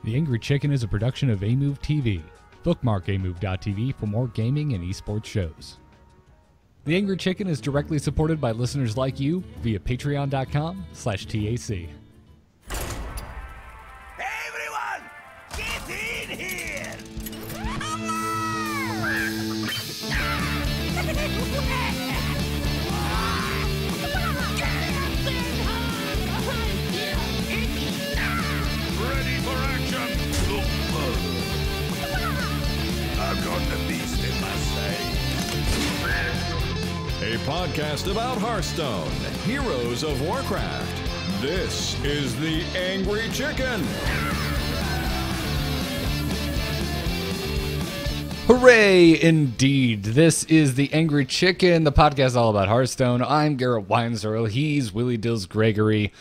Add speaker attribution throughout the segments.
Speaker 1: The Angry Chicken is a production of Amove TV. Bookmark amove.tv for more gaming and esports shows. The Angry Chicken is directly supported by listeners like you via patreon.com/TAC.
Speaker 2: Everyone, get in here! Ready for action! I've got the beast in my sight.
Speaker 3: A podcast about Hearthstone, Heroes of Warcraft. This is the Angry Chicken.
Speaker 1: Hooray, indeed. This is the Angry Chicken, the podcast all about Hearthstone. I'm Garrett Weinzierl. He's Willie Dills Gregory.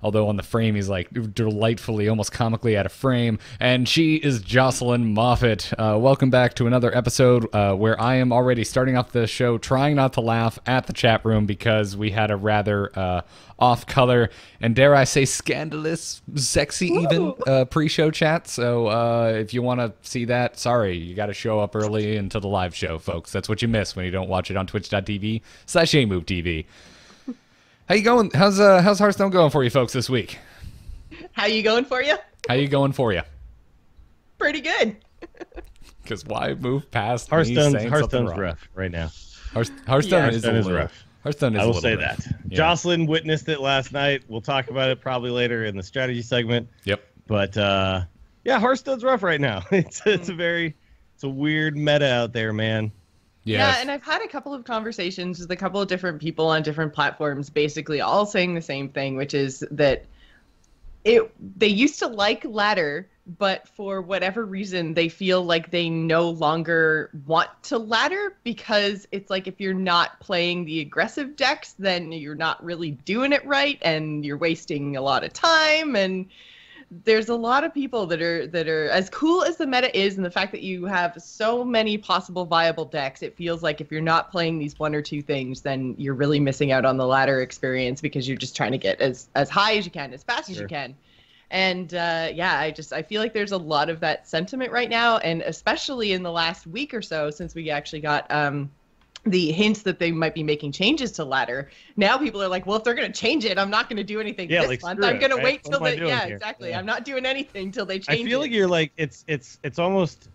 Speaker 1: Although on the frame, he's like delightfully, almost comically out of frame. And she is Jocelyn Moffat. Welcome back to another episode where I am already starting off the show trying not to laugh at the chat room because we had a rather off-color and, dare I say, scandalous, sexy even pre-show chat. So if you want to see that, sorry, you got to show up early into the live show, folks. That's what you miss when you don't watch it on twitch.tv/AMoveTV. How you going? How's Hearthstone going for you folks this week?
Speaker 4: How you going for you?
Speaker 1: How you going for you?
Speaker 4: Pretty good.
Speaker 1: Because why move past
Speaker 5: Hearthstone's rough right now.
Speaker 1: Hearthstone is
Speaker 5: rough.
Speaker 1: Hearthstone is
Speaker 5: I
Speaker 1: a
Speaker 5: will
Speaker 1: little
Speaker 5: say
Speaker 1: rough.
Speaker 5: that.
Speaker 1: Yeah.
Speaker 5: Jocelyn witnessed it last night. We'll talk about it probably later in the strategy segment.
Speaker 1: Yep.
Speaker 5: But yeah, Hearthstone's rough right now. It's a weird meta out there, man.
Speaker 4: Yeah, and I've had a couple of conversations with a couple of different people on different platforms, basically all saying the same thing, which is that they used to like ladder, but for whatever reason, they feel like they no longer want to ladder because it's like if you're not playing the aggressive decks, then you're not really doing it right, and you're wasting a lot of time, and there's a lot of people that are as cool as the meta is, and the fact that you have so many possible viable decks, it feels like if you're not playing these one or two things, then you're really missing out on the ladder experience because you're just trying to get as high as you can, as fast as you can. And yeah, I feel like there's a lot of that sentiment right now, and especially in the last week or so since we actually got the hints that they might be making changes to ladder. Now people are like, well, if they're going to change it, I'm not going to do anything this month. I'm going to wait till they, exactly. Yeah. I'm not doing anything till they change it.
Speaker 5: I feel like you're like, it's almost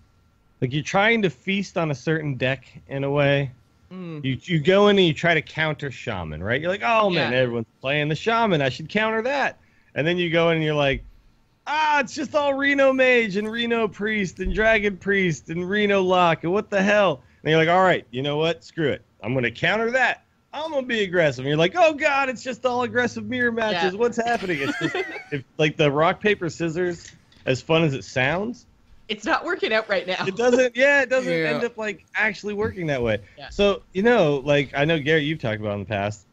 Speaker 5: like you're trying to feast on a certain deck in a way. You go in and you try to counter Shaman, right? You're like, oh man, everyone's playing the Shaman. I should counter that. And then you go in and you're like, it's just all Reno Mage and Reno Priest and Dragon Priest and Reno Lock and what the hell? And you're like, all right, you know what? Screw it. I'm going to counter that. I'm going to be aggressive. And you're like, oh, God, it's just all aggressive mirror matches. Yeah. What's happening? It's just, like the rock, paper, scissors, as fun as it sounds.
Speaker 4: It's not working out right now.
Speaker 5: It doesn't end up like actually working that way. Yeah. So, like I know, Garrett, you've talked about in the past,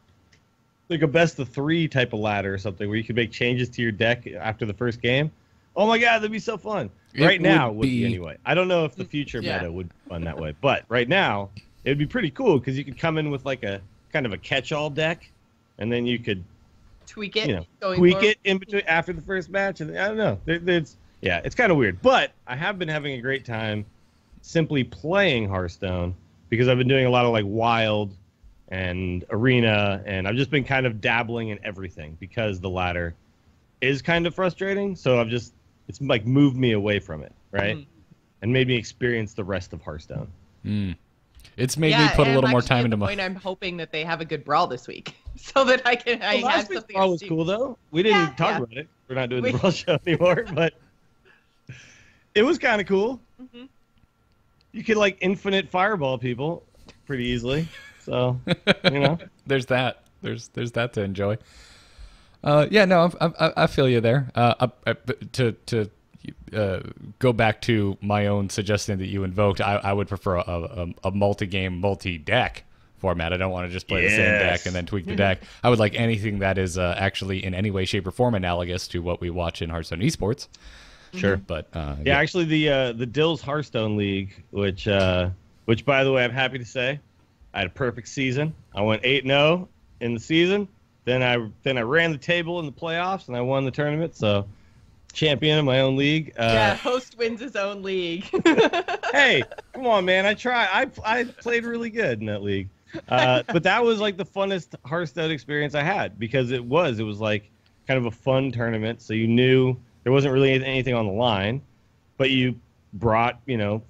Speaker 5: like a best of 3 type of ladder or something where you could make changes to your deck after the first game. Oh, my God, that'd be so fun. Right now it would be anyway. I don't know if the future meta would be fun that way, but right now it would be pretty cool because you could come in with like a kind of a catch-all deck, and then you could
Speaker 4: tweak it,
Speaker 5: it in between after the first match. And I don't know, it's kind of weird. But I have been having a great time simply playing Hearthstone because I've been doing a lot of like Wild and Arena, and I've just been kind of dabbling in everything because the ladder is kind of frustrating. So it's like moved me away from it, right? And made me experience the rest of Hearthstone.
Speaker 1: It's made me put a little more time into my...
Speaker 4: I'm hoping that they have a good brawl this week so that I can have something.
Speaker 5: Brawl was cool, though. We didn't talk about it. We're not doing the brawl show anymore, but it was kind of cool. You could, like, infinite fireball people pretty easily. So,
Speaker 1: There's that. There's that to enjoy. I feel you there. To go back to my own suggestion that you invoked, I would prefer a multi-game, multi-deck format. I don't want to just play the same deck and then tweak the deck. I would like anything that is actually in any way, shape, or form analogous to what we watch in Hearthstone esports.
Speaker 5: Sure,
Speaker 1: but
Speaker 5: actually, the Dills Hearthstone League, which by the way, I'm happy to say, I had a perfect season. I went 8-0 in the season. Then I ran the table in the playoffs and I won the tournament. So champion in my own league.
Speaker 4: Yeah, host wins his own league.
Speaker 5: Hey, come on, man! I played really good in that league. But that was like the funnest Hearthstone experience I had, because it was like kind of a fun tournament. So you knew there wasn't really anything on the line, but you brought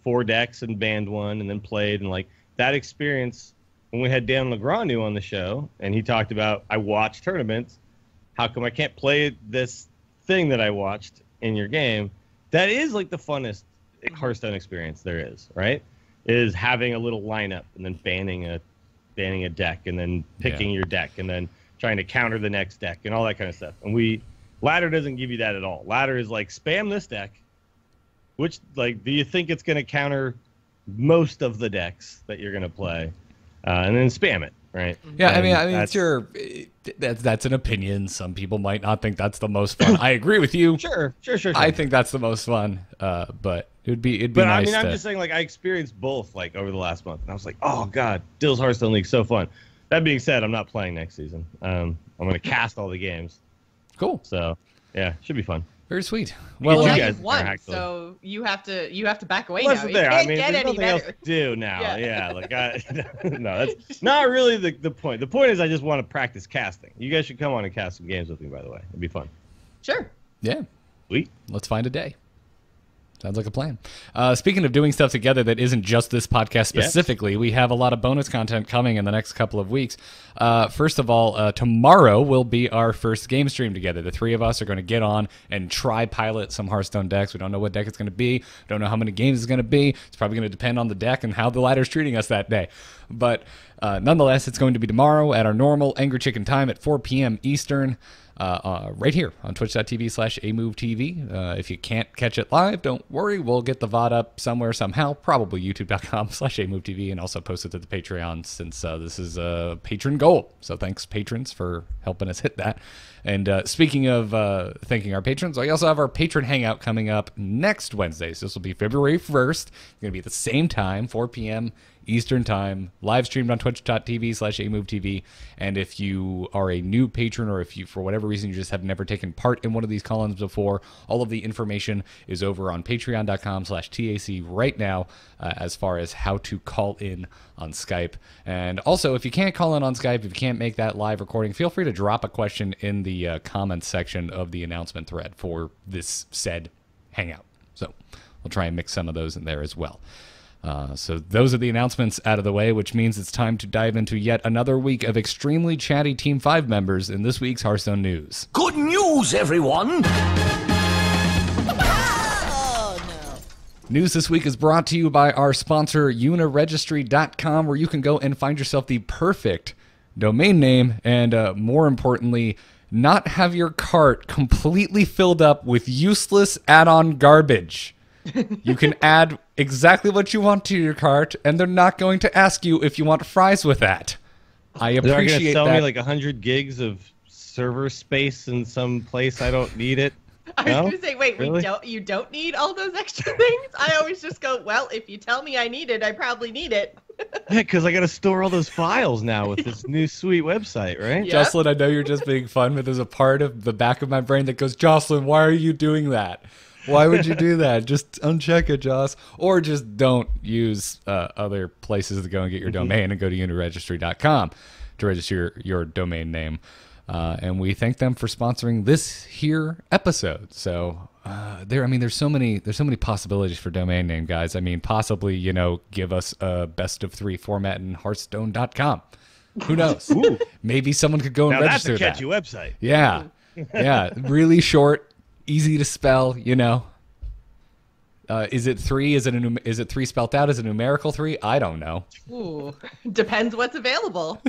Speaker 5: 4 decks and banned one and then played, and like that experience. When we had Dan Legrand on the show, and he talked about, I watch tournaments, how come I can't play this thing that I watched in your game? That is like the funnest Hearthstone experience there is, right? Is having a little lineup and then banning a deck and then picking your deck and then trying to counter the next deck and all that kind of stuff. And Ladder doesn't give you that at all. Ladder is like, spam this deck. Which, like, do you think it's going to counter most of the decks that you're going to play? And then spam it, right?
Speaker 1: Yeah,
Speaker 5: and
Speaker 1: I mean, that's an opinion. Some people might not think that's the most fun. I agree with you.
Speaker 5: Sure.
Speaker 1: I think that's the most fun. But it'd be
Speaker 5: But
Speaker 1: nice.
Speaker 5: I mean, I'm just saying, like, I experienced both, like, over the last month, and I was like, oh god, Dill's Hearthstone League, so fun. That being said, I'm not playing next season. I'm going to cast all the games.
Speaker 1: Cool.
Speaker 5: So yeah, should be fun.
Speaker 1: Very sweet.
Speaker 4: Well,
Speaker 5: you
Speaker 4: now
Speaker 5: guys
Speaker 4: you've won,
Speaker 5: are actually-
Speaker 4: so you have to back away
Speaker 5: Listen
Speaker 4: now. You
Speaker 5: there.
Speaker 4: can't
Speaker 5: I mean,
Speaker 4: get
Speaker 5: there's
Speaker 4: any
Speaker 5: nothing else
Speaker 4: better.
Speaker 5: to do now.
Speaker 4: Yeah.
Speaker 5: Yeah, like no, that's not really the point. The point is, I just want to practice casting. You guys should come on and cast some games with me, by the way. It'd be fun.
Speaker 4: Sure.
Speaker 1: Yeah.
Speaker 5: Sweet.
Speaker 1: Let's find a day. Sounds like a plan. Speaking of doing stuff together that isn't just this podcast specifically, we have a lot of bonus content coming in the next couple of weeks. First of all, tomorrow will be our first game stream together. The 3 of us are going to get on and try pilot some Hearthstone decks. We don't know what deck it's going to be. We don't know how many games it's going to be. It's probably going to depend on the deck and how the ladder's treating us that day. But nonetheless, it's going to be tomorrow at our normal Angry Chicken time at 4 p.m. Eastern. Right here on twitch.tv/amovetv. If you can't catch it live, don't worry. We'll get the VOD up somewhere, somehow, probably youtube.com/amovetv, and also post it to the Patreon, since this is a patron goal. So thanks, patrons, for helping us hit that. And speaking of thanking our patrons, we also have our patron hangout coming up next Wednesday. So this will be February 1st. It's going to be at the same time, 4 p.m. Eastern time, live streamed on twitch.tv/amovetv. And if you are a new patron, or if you, for whatever reason, you just have never taken part in one of these call-ins before, all of the information is over on patreon.com/TAC right now, as far as how to call in on Skype. And also, if you can't call in on Skype, if you can't make that live recording, feel free to drop a question in the comments section of the announcement thread for this said hangout. So we'll try and mix some of those in there as well. So those are the announcements out of the way, which means it's time to dive into yet another week of extremely chatty Team 5 members in this week's Hearthstone news.
Speaker 2: Good news, everyone!
Speaker 1: News this week is brought to you by our sponsor, uniregistry.com, where you can go and find yourself the perfect domain name and, more importantly, not have your cart completely filled up with useless add-on garbage. You can add exactly what you want to your cart, and they're not going to ask you if you want fries with that. I
Speaker 5: They're going to
Speaker 1: appreciate
Speaker 5: sell
Speaker 1: that.
Speaker 5: me like 100 gigs of server space in some place I don't need it.
Speaker 4: I was
Speaker 5: No?
Speaker 4: going to say, wait,
Speaker 5: Really?
Speaker 4: you don't need all those extra things? I always just go, well, if you tell me I need it, I probably need it.
Speaker 5: Yeah, because I got to store all those files now with this new sweet website, right?
Speaker 4: Yeah.
Speaker 1: Jocelyn, I know you're just being fun, but there's a part of the back of my brain that goes, Jocelyn, why are you doing that? Why would you do that? Just uncheck it, Joss. Or just don't use other places to go and get your domain, and go to uniregistry.com to register your domain name. And we thank them for sponsoring this here episode. So there's so many possibilities for domain name, guys. I mean, possibly, give us a best of 3 format in Hearthstone.com. Who knows?
Speaker 5: Ooh.
Speaker 1: Maybe someone could go and
Speaker 5: Now that's
Speaker 1: register
Speaker 5: a
Speaker 1: that.
Speaker 5: catchy website.
Speaker 1: Yeah. Yeah. Really short, easy to spell, Is it 3? Is it 3 spelled out? Is it numerical 3? I don't know.
Speaker 4: Ooh, depends what's available.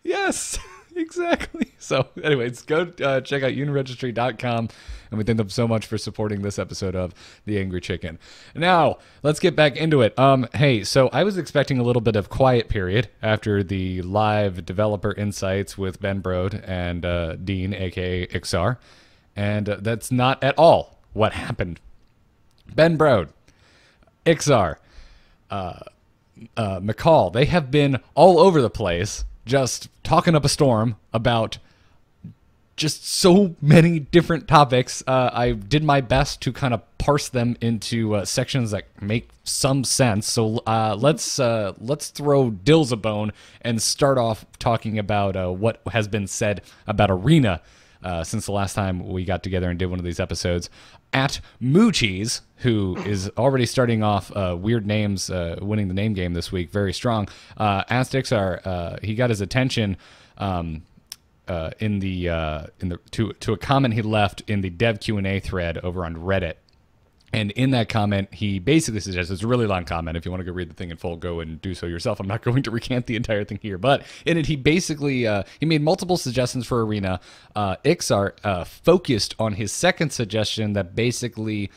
Speaker 1: Yes, exactly. So anyways, go check out uniregistry.com, and we thank them so much for supporting this episode of The Angry Chicken. Now, let's get back into it. Hey, so I was expecting a little bit of quiet period after the live developer insights with Ben Brode and Dean, aka Ixar, and that's not at all what happened. Ben Brode, Ixar, McCall, they have been all over the place, just talking up a storm about just so many different topics. I did my best to kind of parse them into sections that make some sense. So let's throw Dills a bone and start off talking about what has been said about Arena since the last time we got together and did one of these episodes. At Moochies, who is already starting off weird names, winning the name game this week, very strong. Asked Ixar, he got his attention. To a comment he left in the Dev Q&A thread over on Reddit. And in that comment, he basically suggests, it's a really long comment. If you want to go read the thing in full, go and do so yourself. I'm not going to recant the entire thing here. But in it, he basically, he made multiple suggestions for Arena. Ixar focused on his second suggestion that basically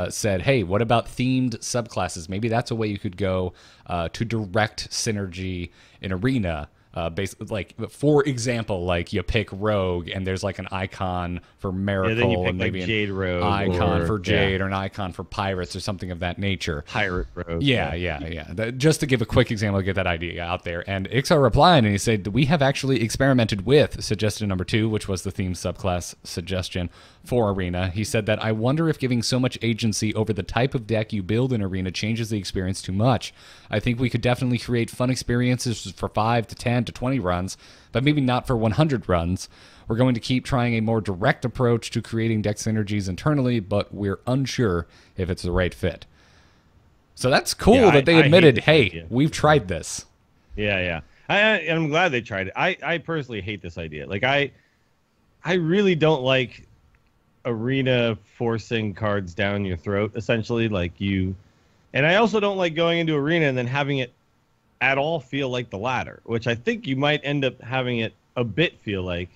Speaker 1: said, hey, what about themed subclasses? Maybe that's a way you could go to direct synergy in Arena. Basically, like, for example, like you pick Rogue and there's like an icon for Miracle,
Speaker 5: then you pick,
Speaker 1: and maybe
Speaker 5: like, Jade Rogue,
Speaker 1: icon for Jade, or an icon for Pirates or something of that nature.
Speaker 5: Pirate Rogue.
Speaker 1: Yeah. Just to give a quick example, to get that idea out there. And Ixar replied and he said, we have actually experimented with suggestion number 2, which was the theme subclass suggestion for Arena. He said that I wonder if giving so much agency over the type of deck you build in Arena changes the experience too much. I think we could definitely create fun experiences for 5 to 10 to 20 runs, but maybe not for 100 runs. We're going to keep trying a more direct approach to creating deck synergies internally, but we're unsure if it's the right fit. So that's cool that they admitted, hey, we've tried this.
Speaker 5: Yeah. I'm glad they tried it. I personally hate this idea. Like, I really don't like Arena forcing cards down your throat, essentially. And I also don't like going into Arena and then having it at all feel like the ladder, which I think you might end up having it a bit feel like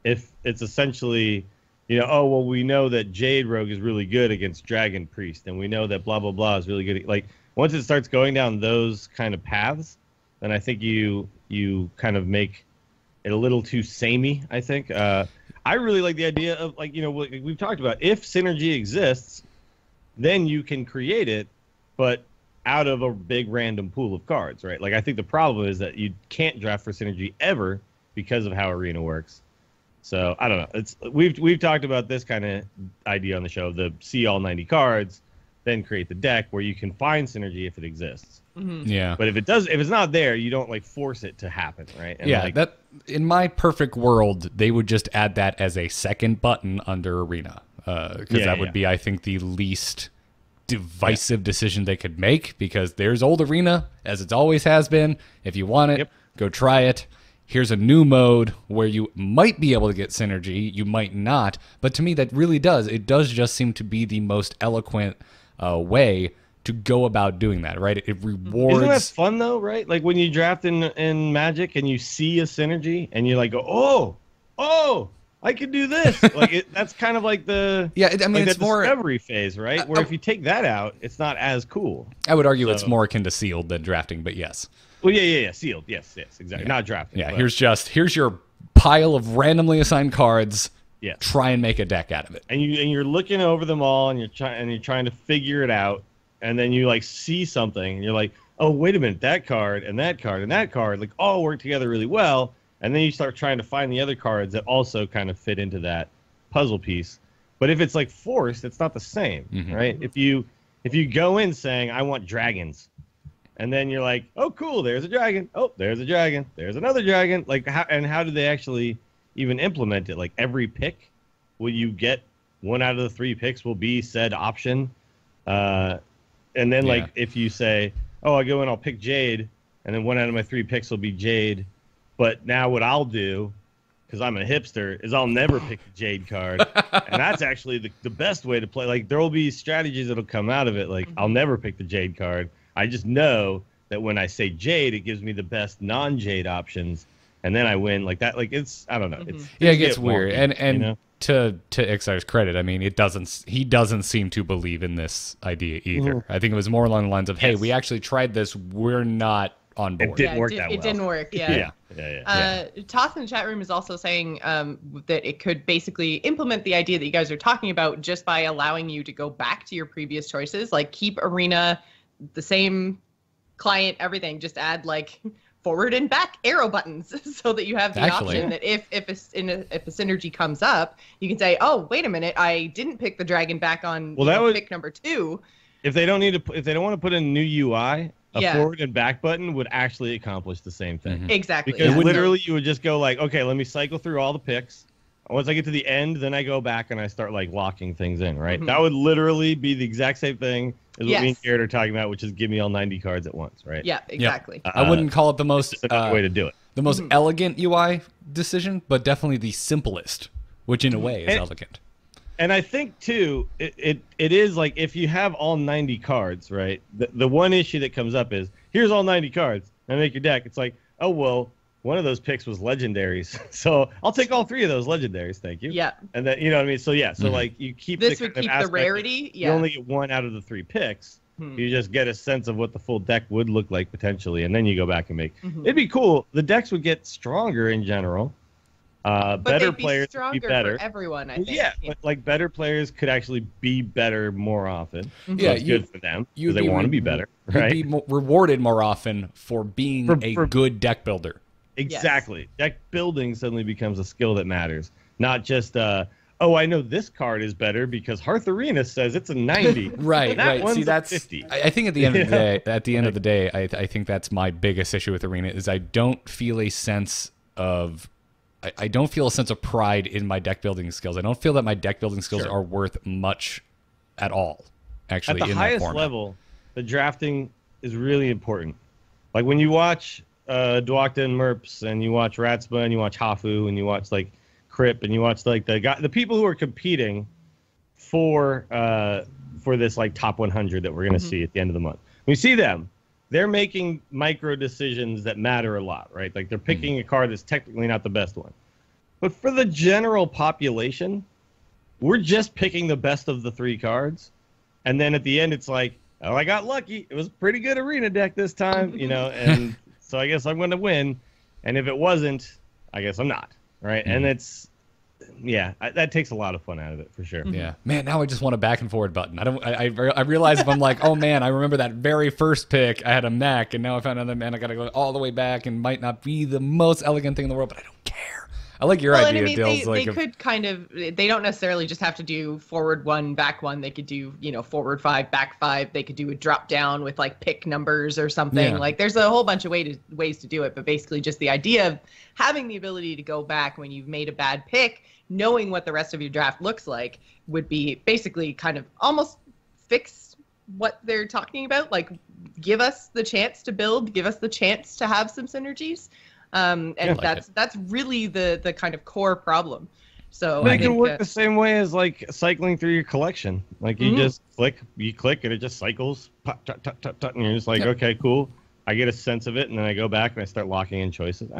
Speaker 5: if it's essentially, oh, well, we know that Jade Rogue is really good against Dragon Priest, and we know that blah, blah, blah is really good. Like, once it starts going down those kind of paths, then I think you kind of make it a little too samey, I think. I really like the idea of, like, we've talked about, if synergy exists, then you can create it, but out of a big random pool of cards, right? Like, I think the problem is that you can't draft for synergy ever because of how Arena works. So I don't know. We've talked about this kind of idea on the show: the see all 90 cards, then create the deck where you can find synergy if it exists.
Speaker 4: Mm-hmm.
Speaker 1: Yeah.
Speaker 5: But if it's not there, you don't like force it to happen, right? And
Speaker 1: that in my perfect world, they would just add that as a second button under Arena, because that would be, I think, the least divisive decision they could make, because there's old Arena as it always has been. If you want it, go try it. Here's a new mode where you might be able to get synergy, you might not, but to me that really does. It does just seem to be the most eloquent way to go about doing that, right? It rewards.
Speaker 5: Isn't that fun though, right? Like when you draft in Magic and you see a synergy and you like go, oh, I could do this. Like that's kind of like the
Speaker 1: it's more
Speaker 5: discovery phase, right? Where if you take that out, it's not as cool.
Speaker 1: I would argue it's more akin to sealed than drafting, but yes.
Speaker 5: Well, yeah, sealed. Yes, exactly. Yeah. Not drafting.
Speaker 1: Yeah, here's your pile of randomly assigned cards.
Speaker 5: Yeah.
Speaker 1: Try and make a deck out of it.
Speaker 5: And you're looking over them all and you're trying to figure it out, and then you like see something and you're like, oh, wait a minute, that card and that card and that card like all work together really well. And then you start trying to find the other cards that also kind of fit into that puzzle piece. But if it's like forced, it's not the same, right? If you go in saying, I want dragons, and then you're like, oh, cool, there's a dragon. Oh, there's a dragon. There's another dragon. Like, how do they actually even implement it? Like, every pick, will you get one out of the 3 picks will be said option? And then, like, if you say, oh, I go in, I'll pick Jade, and then one out of my 3 picks will be Jade. But now what I'll do, because I'm a hipster, is I'll never pick the Jade card. And that's actually the best way to play. Like, there will be strategies that'll come out of it. Like, I'll never pick the Jade card. I just know that when I say Jade, it gives me the best non-Jade options, and then I win like that. Like it's, I don't know. It's
Speaker 1: it gets weird. And to Ixar's credit, I mean, he doesn't seem to believe in this idea either. I think it was more along the lines of, hey, we actually tried this. We're not on board.
Speaker 5: It didn't work that well.
Speaker 4: It didn't work. Yeah. Toth in the chat room is also saying that it could basically implement the idea that you guys are talking about just by allowing you to go back to your previous choices, like keep Arena the same client, everything, just add like forward and back arrow buttons so that you have the option that if a synergy comes up, you can say, oh, wait a minute, I didn't pick the dragon back on pick number 2.
Speaker 5: If they don't want to put in new UI, a forward and back button would actually accomplish the same thing.
Speaker 4: Mm-hmm. Exactly.
Speaker 5: Because literally you would just go like, okay, let me cycle through all the picks. Once I get to the end, then I go back and I start like locking things in, right? Mm-hmm. That would literally be the exact same thing as what me and Garrett are talking about, which is give me all 90 cards at once, right?
Speaker 4: Yeah, exactly.
Speaker 1: I wouldn't call it the most
Speaker 5: way to do it.
Speaker 1: The most elegant UI decision, but definitely the simplest, which in a way is elegant.
Speaker 5: And I think too, it is like if you have all 90 cards, right? The one issue that comes up is here's all 90 cards and make your deck. It's like, oh well, one of those picks was legendaries, so I'll take all 3 of those legendaries, thank you.
Speaker 4: Yeah.
Speaker 5: And then you know what I mean. So so like you keep
Speaker 4: this would keep the rarity.
Speaker 5: You only get 1 out of the 3 picks. You just get a sense of what the full deck would look like potentially, and then you go back and make. It'd be cool. The decks would get stronger in general.
Speaker 4: But
Speaker 5: better
Speaker 4: they'd be
Speaker 5: players
Speaker 4: stronger
Speaker 5: would be better
Speaker 4: for everyone, I think.
Speaker 5: Yeah, but like better players could actually be better more often.
Speaker 4: Mm-hmm.
Speaker 5: So it's good for them because they want to be better, right?
Speaker 1: You'd be rewarded more often for being a good deck builder.
Speaker 5: Exactly. Yes. Deck building suddenly becomes a skill that matters, not just oh, I know this card is better because Hearth Arena says it's a 90.
Speaker 1: Right.
Speaker 5: One's
Speaker 1: See, that's
Speaker 5: 50.
Speaker 1: I think at the end of the day, I think that's my biggest issue with Arena is I don't feel a sense of pride in my deck building skills. I don't feel that my deck building skills are worth much at all. Actually,
Speaker 5: at the highest level, the drafting is really important. Like when you watch Dwakta and Merps, and you watch Ratspa, and you watch Hafu, and you watch like Crip, and you watch like the people who are competing for this like top 100 that we're gonna see at the end of the month. When you see them, they're making micro decisions that matter a lot, right? Like they're picking a card that's technically not the best one. But for the general population, we're just picking the best of the 3 cards. And then at the end, it's like, oh, I got lucky. It was a pretty good Arena deck this time, you know, and so I guess I'm going to win. And if it wasn't, I guess I'm not, right? And it's, that takes a lot of fun out of it for sure.
Speaker 1: Yeah, man. Now I just want a back and forward button. I realize if I'm like, oh man, I remember that very first pick. I had a mech, and now I found another man. I got to go all the way back, and might not be the most elegant thing in the world, but I don't care. I like your idea,
Speaker 4: and I mean,
Speaker 1: Dills.
Speaker 4: They could kind of. They don't necessarily just have to do forward 1, back 1. They could do forward 5, back 5. They could do a drop down with like pick numbers or something.
Speaker 1: Yeah.
Speaker 4: Like there's a whole bunch of ways to do it, but basically just the idea of having the ability to go back when you've made a bad pick, knowing what the rest of your draft looks like, would be basically kind of almost fix what they're talking about. Like give us the chance to build, give us the chance to have some synergies. And that's really the kind of core problem. So
Speaker 5: but it can work the same way as like cycling through your collection. Like you just click and it just cycles, and you're just like, okay, cool. I get a sense of it, and then I go back and I start locking in choices.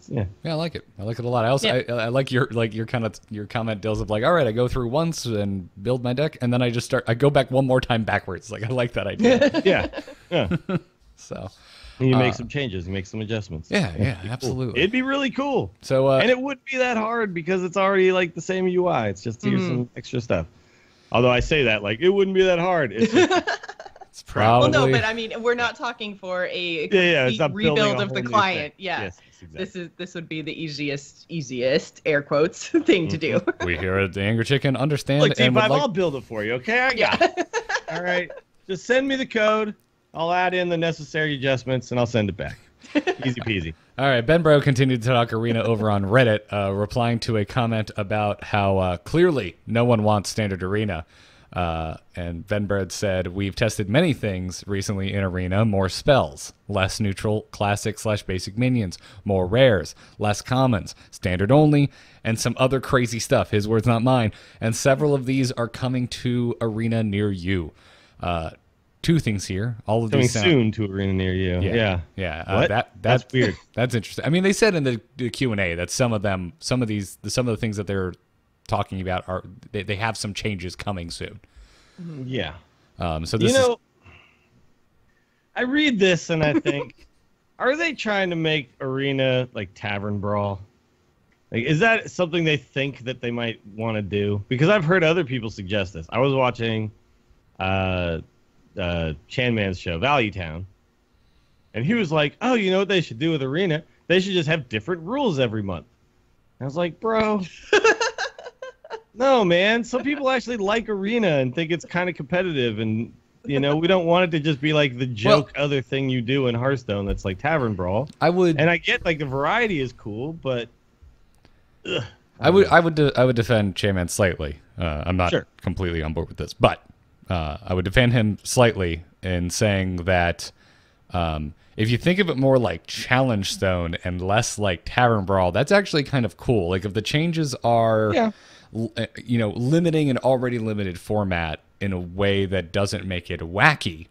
Speaker 1: Yeah, I like it. I like it a lot. I also I like your comment, Dills, of like, all right, I go through once and build my deck, and then I go back one more time backwards. Like I like that idea.
Speaker 5: yeah.
Speaker 1: So.
Speaker 5: And you make some changes, you make some adjustments.
Speaker 1: Yeah, absolutely.
Speaker 5: Cool. It'd be really cool.
Speaker 1: So,
Speaker 5: and it wouldn't be that hard because it's already like the same UI. It's just here's some extra stuff. Although I say that like it wouldn't be that hard. It's just,
Speaker 1: it's probably.
Speaker 4: Well, no, but I mean, we're not talking for a complete rebuild of the client. Yeah.
Speaker 5: Yes, exactly.
Speaker 4: This would be the easiest air quotes thing to do.
Speaker 1: We here at the Angry Chicken understand.
Speaker 5: Look, T5, I'll build it for you. Okay, I got it. All right, just send me the code. I'll add in the necessary adjustments, and I'll send it back. Easy peasy.
Speaker 1: All right, Ben Bro continued to talk Arena over on Reddit, replying to a comment about how clearly no one wants standard Arena. And Venbred said, we've tested many things recently in Arena. More spells, less neutral classic/basic minions, more rares, less commons, standard only, and some other crazy stuff. His words, not mine. And several of these are coming to Arena near you. 2 things here. All of these
Speaker 5: soon to Arena near you. Yeah. That's weird.
Speaker 1: That's interesting. I mean, they said in the Q&A that some of the things that they're talking about are they have some changes coming soon.
Speaker 5: Yeah.
Speaker 1: So this
Speaker 5: I read this and I think, are they trying to make Arena like Tavern Brawl? Like, is that something they think that they might want to do? Because I've heard other people suggest this. I was watching Chan Man's show, Value Town, And he was like, oh, you know what they should do with Arena? They should just have different rules every month. I was like, bro, no, man. Some people actually like Arena and think it's kind of competitive. And, we don't want it to just be like the joke other thing you do in Hearthstone that's like Tavern Brawl. And I get like the variety is cool, but... Ugh.
Speaker 1: I would defend Shaman slightly. I'm not completely on board with this, but I would defend him slightly in saying that if you think of it more like Challenge Stone and less like Tavern Brawl, that's actually kind of cool. Like if the changes are, limiting an already limited format in a way that doesn't make it wacky,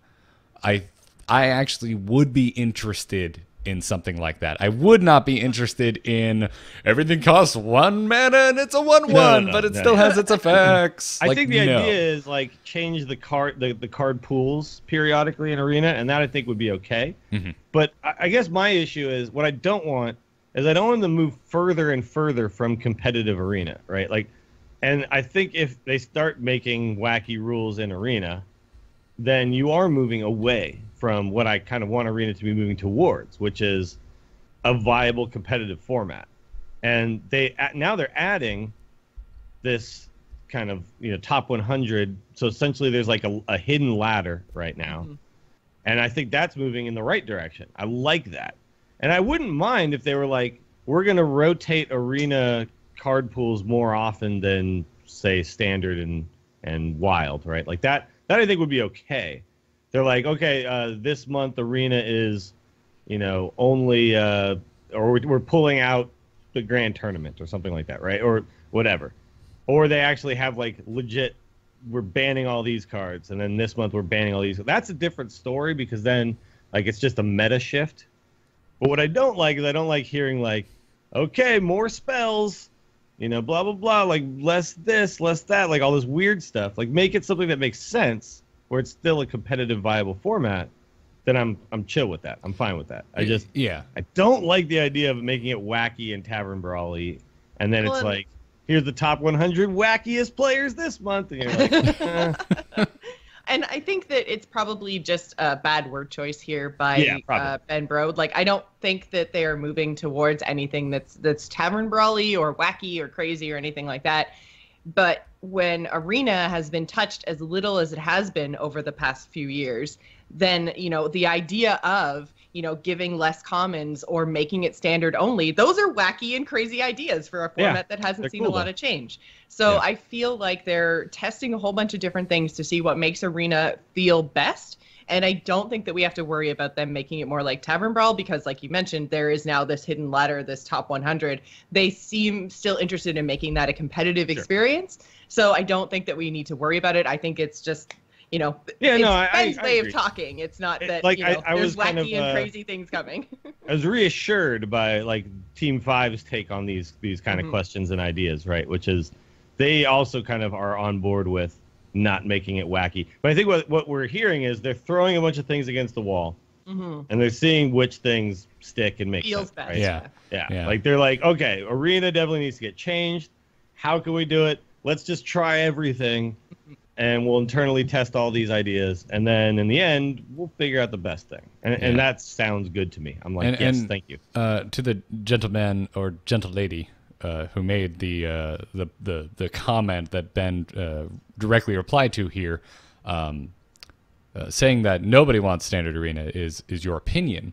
Speaker 1: I actually would be interested in something like that. I would not be interested in everything costs 1 mana and it's a 1/1, but it still has its effects.
Speaker 5: I think the idea is like change the card pools periodically in Arena, and that I think would be okay.
Speaker 1: Mm-hmm.
Speaker 5: But I guess my issue is what I don't want is I don't want them to move further and further from competitive Arena, right? Like, and I think if they start making wacky rules in Arena, then you are moving away from what I kind of want Arena to be moving towards, which is a viable competitive format. And now they're adding this kind of top 100. So essentially, there's like a hidden ladder right now, and I think that's moving in the right direction. I like that, and I wouldn't mind if they were like, we're going to rotate Arena card pools more often than say Standard and Wild, right? Like that I think would be okay. They're like, okay, this month Arena is, only, or we're pulling out the Grand Tournament or something like that, right? Or whatever. Or they actually have like legit, we're banning all these cards, and then this month we're banning all these. That's a different story because then like it's just a meta shift. But what I don't like is I don't like hearing like, okay, more spells, blah, blah, blah, like less this, less that, like all this weird stuff. Like make it something that makes sense where it's still a competitive, viable format. Then I'm chill with that. I'm fine with that. I don't like the idea of making it wacky and Tavern Brawly, and then it's like, here's the top 100 wackiest players this month, and you're like,
Speaker 4: And I think that it's probably just a bad word choice here by Ben Brode. Like, I don't think that they are moving towards anything that's Tavern Brawly or wacky or crazy or anything like that. But when Arena has been touched as little as it has been over the past few years, then, the idea of, giving less commons or making it standard only, those are wacky and crazy ideas for a format that hasn't seen a lot of change. So I feel like they're testing a whole bunch of different things to see what makes Arena feel best. And I don't think that we have to worry about them making it more like Tavern Brawl because, like you mentioned, there is now this hidden ladder, this top 100. They seem still interested in making that a competitive experience. So I don't think that we need to worry about it. I think it's just, Ben's way of talking. It's not that
Speaker 5: like,
Speaker 4: there's
Speaker 5: was
Speaker 4: wacky and crazy things coming.
Speaker 5: I was reassured by like Team 5's take on these kind of questions and ideas, right? Which is they also kind of are on board with not making it wacky. But I think what we're hearing is they're throwing a bunch of things against the wall, and they're seeing which things stick and make
Speaker 4: feels
Speaker 5: sense.
Speaker 4: best.
Speaker 5: Right?
Speaker 1: Yeah.
Speaker 5: Like they're like, okay, Arena definitely needs to get changed. How can we do it? Let's just try everything, and we'll internally test all these ideas, and then in the end, we'll figure out the best thing. And that sounds good to me. I'm like, yes, thank you.
Speaker 1: To the gentleman or gentle lady who made the comment that Ben directly replied to here, saying that nobody wants Standard Arena is your opinion.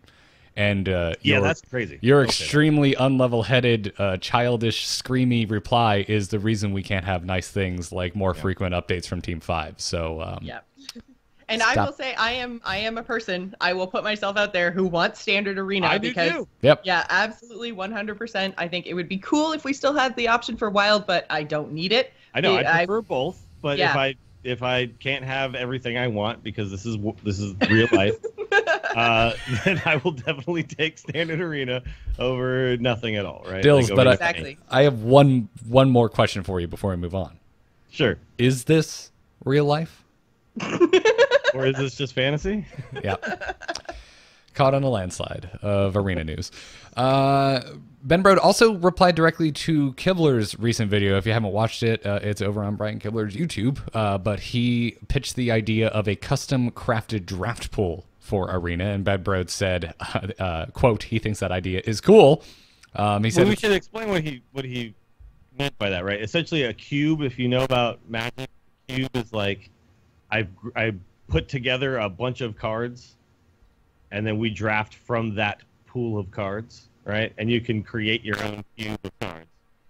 Speaker 1: And
Speaker 5: that's crazy.
Speaker 1: Your extremely unlevel-headed, childish, screamy reply is the reason we can't have nice things like more frequent updates from Team 5. So
Speaker 4: And I will say I am a person, I will put myself out there, who wants Standard Arena.
Speaker 5: I do too.
Speaker 1: Yep.
Speaker 4: Yeah, absolutely, 100%. I think it would be cool if we still had the option for Wild, but I don't need it.
Speaker 5: I know, I prefer both, but if I can't have everything I want because this is real life, then I will definitely take Standard Arena over nothing at all, right?
Speaker 1: Dills,
Speaker 5: like,
Speaker 1: but
Speaker 4: exactly.
Speaker 1: I have one more question for you before we move on.
Speaker 5: Sure.
Speaker 1: Is this real life?
Speaker 5: Or is this just fantasy?
Speaker 1: Yeah. Caught on a landslide of Arena news. Ben Brode also replied directly to Kibler's recent video. If you haven't watched it, it's over on Brian Kibler's YouTube. But he pitched the idea of a custom crafted draft pool for Arena, and Bedbrode said, quote, he thinks that idea is cool. He said,
Speaker 5: we should explain what he meant by that, right? Essentially, a cube, if you know about Magic, a cube is like I put together a bunch of cards, and then we draft from that pool of cards, right? And you can create your own cube of cards.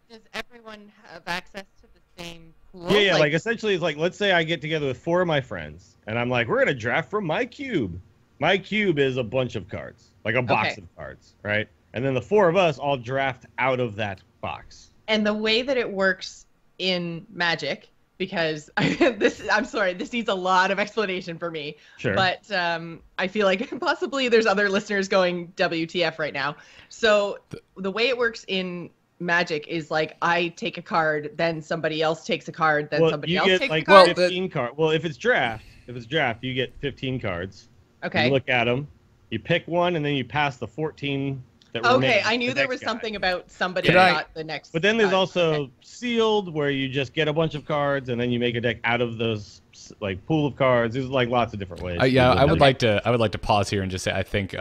Speaker 4: Does everyone have access to the same pool?
Speaker 5: Yeah, like essentially, it's like, let's say I get together with 4 of my friends, and I'm like, we're gonna draft from my cube. My cube is a bunch of cards, like a box of cards, right? And then the 4 of us all draft out of that box.
Speaker 4: And the way that it works in Magic, because I'm sorry, this needs a lot of explanation for me.
Speaker 5: Sure.
Speaker 4: But I feel like possibly there's other listeners going WTF right now. So the way it works in Magic is like I take a card, then somebody else takes a card, then somebody else takes a card.
Speaker 5: 15 cards. Well, if it's draft, you get 15 cards.
Speaker 4: Okay.
Speaker 5: You look at them, you pick one, and then you pass the 14 that
Speaker 4: Okay, I knew there was something about somebody got the next.
Speaker 5: But then there's
Speaker 4: card.
Speaker 5: also sealed, where you just get a bunch of cards, and then you make a deck out of those like pool of cards. There's like lots of different ways.
Speaker 1: I would like to pause here and just say I think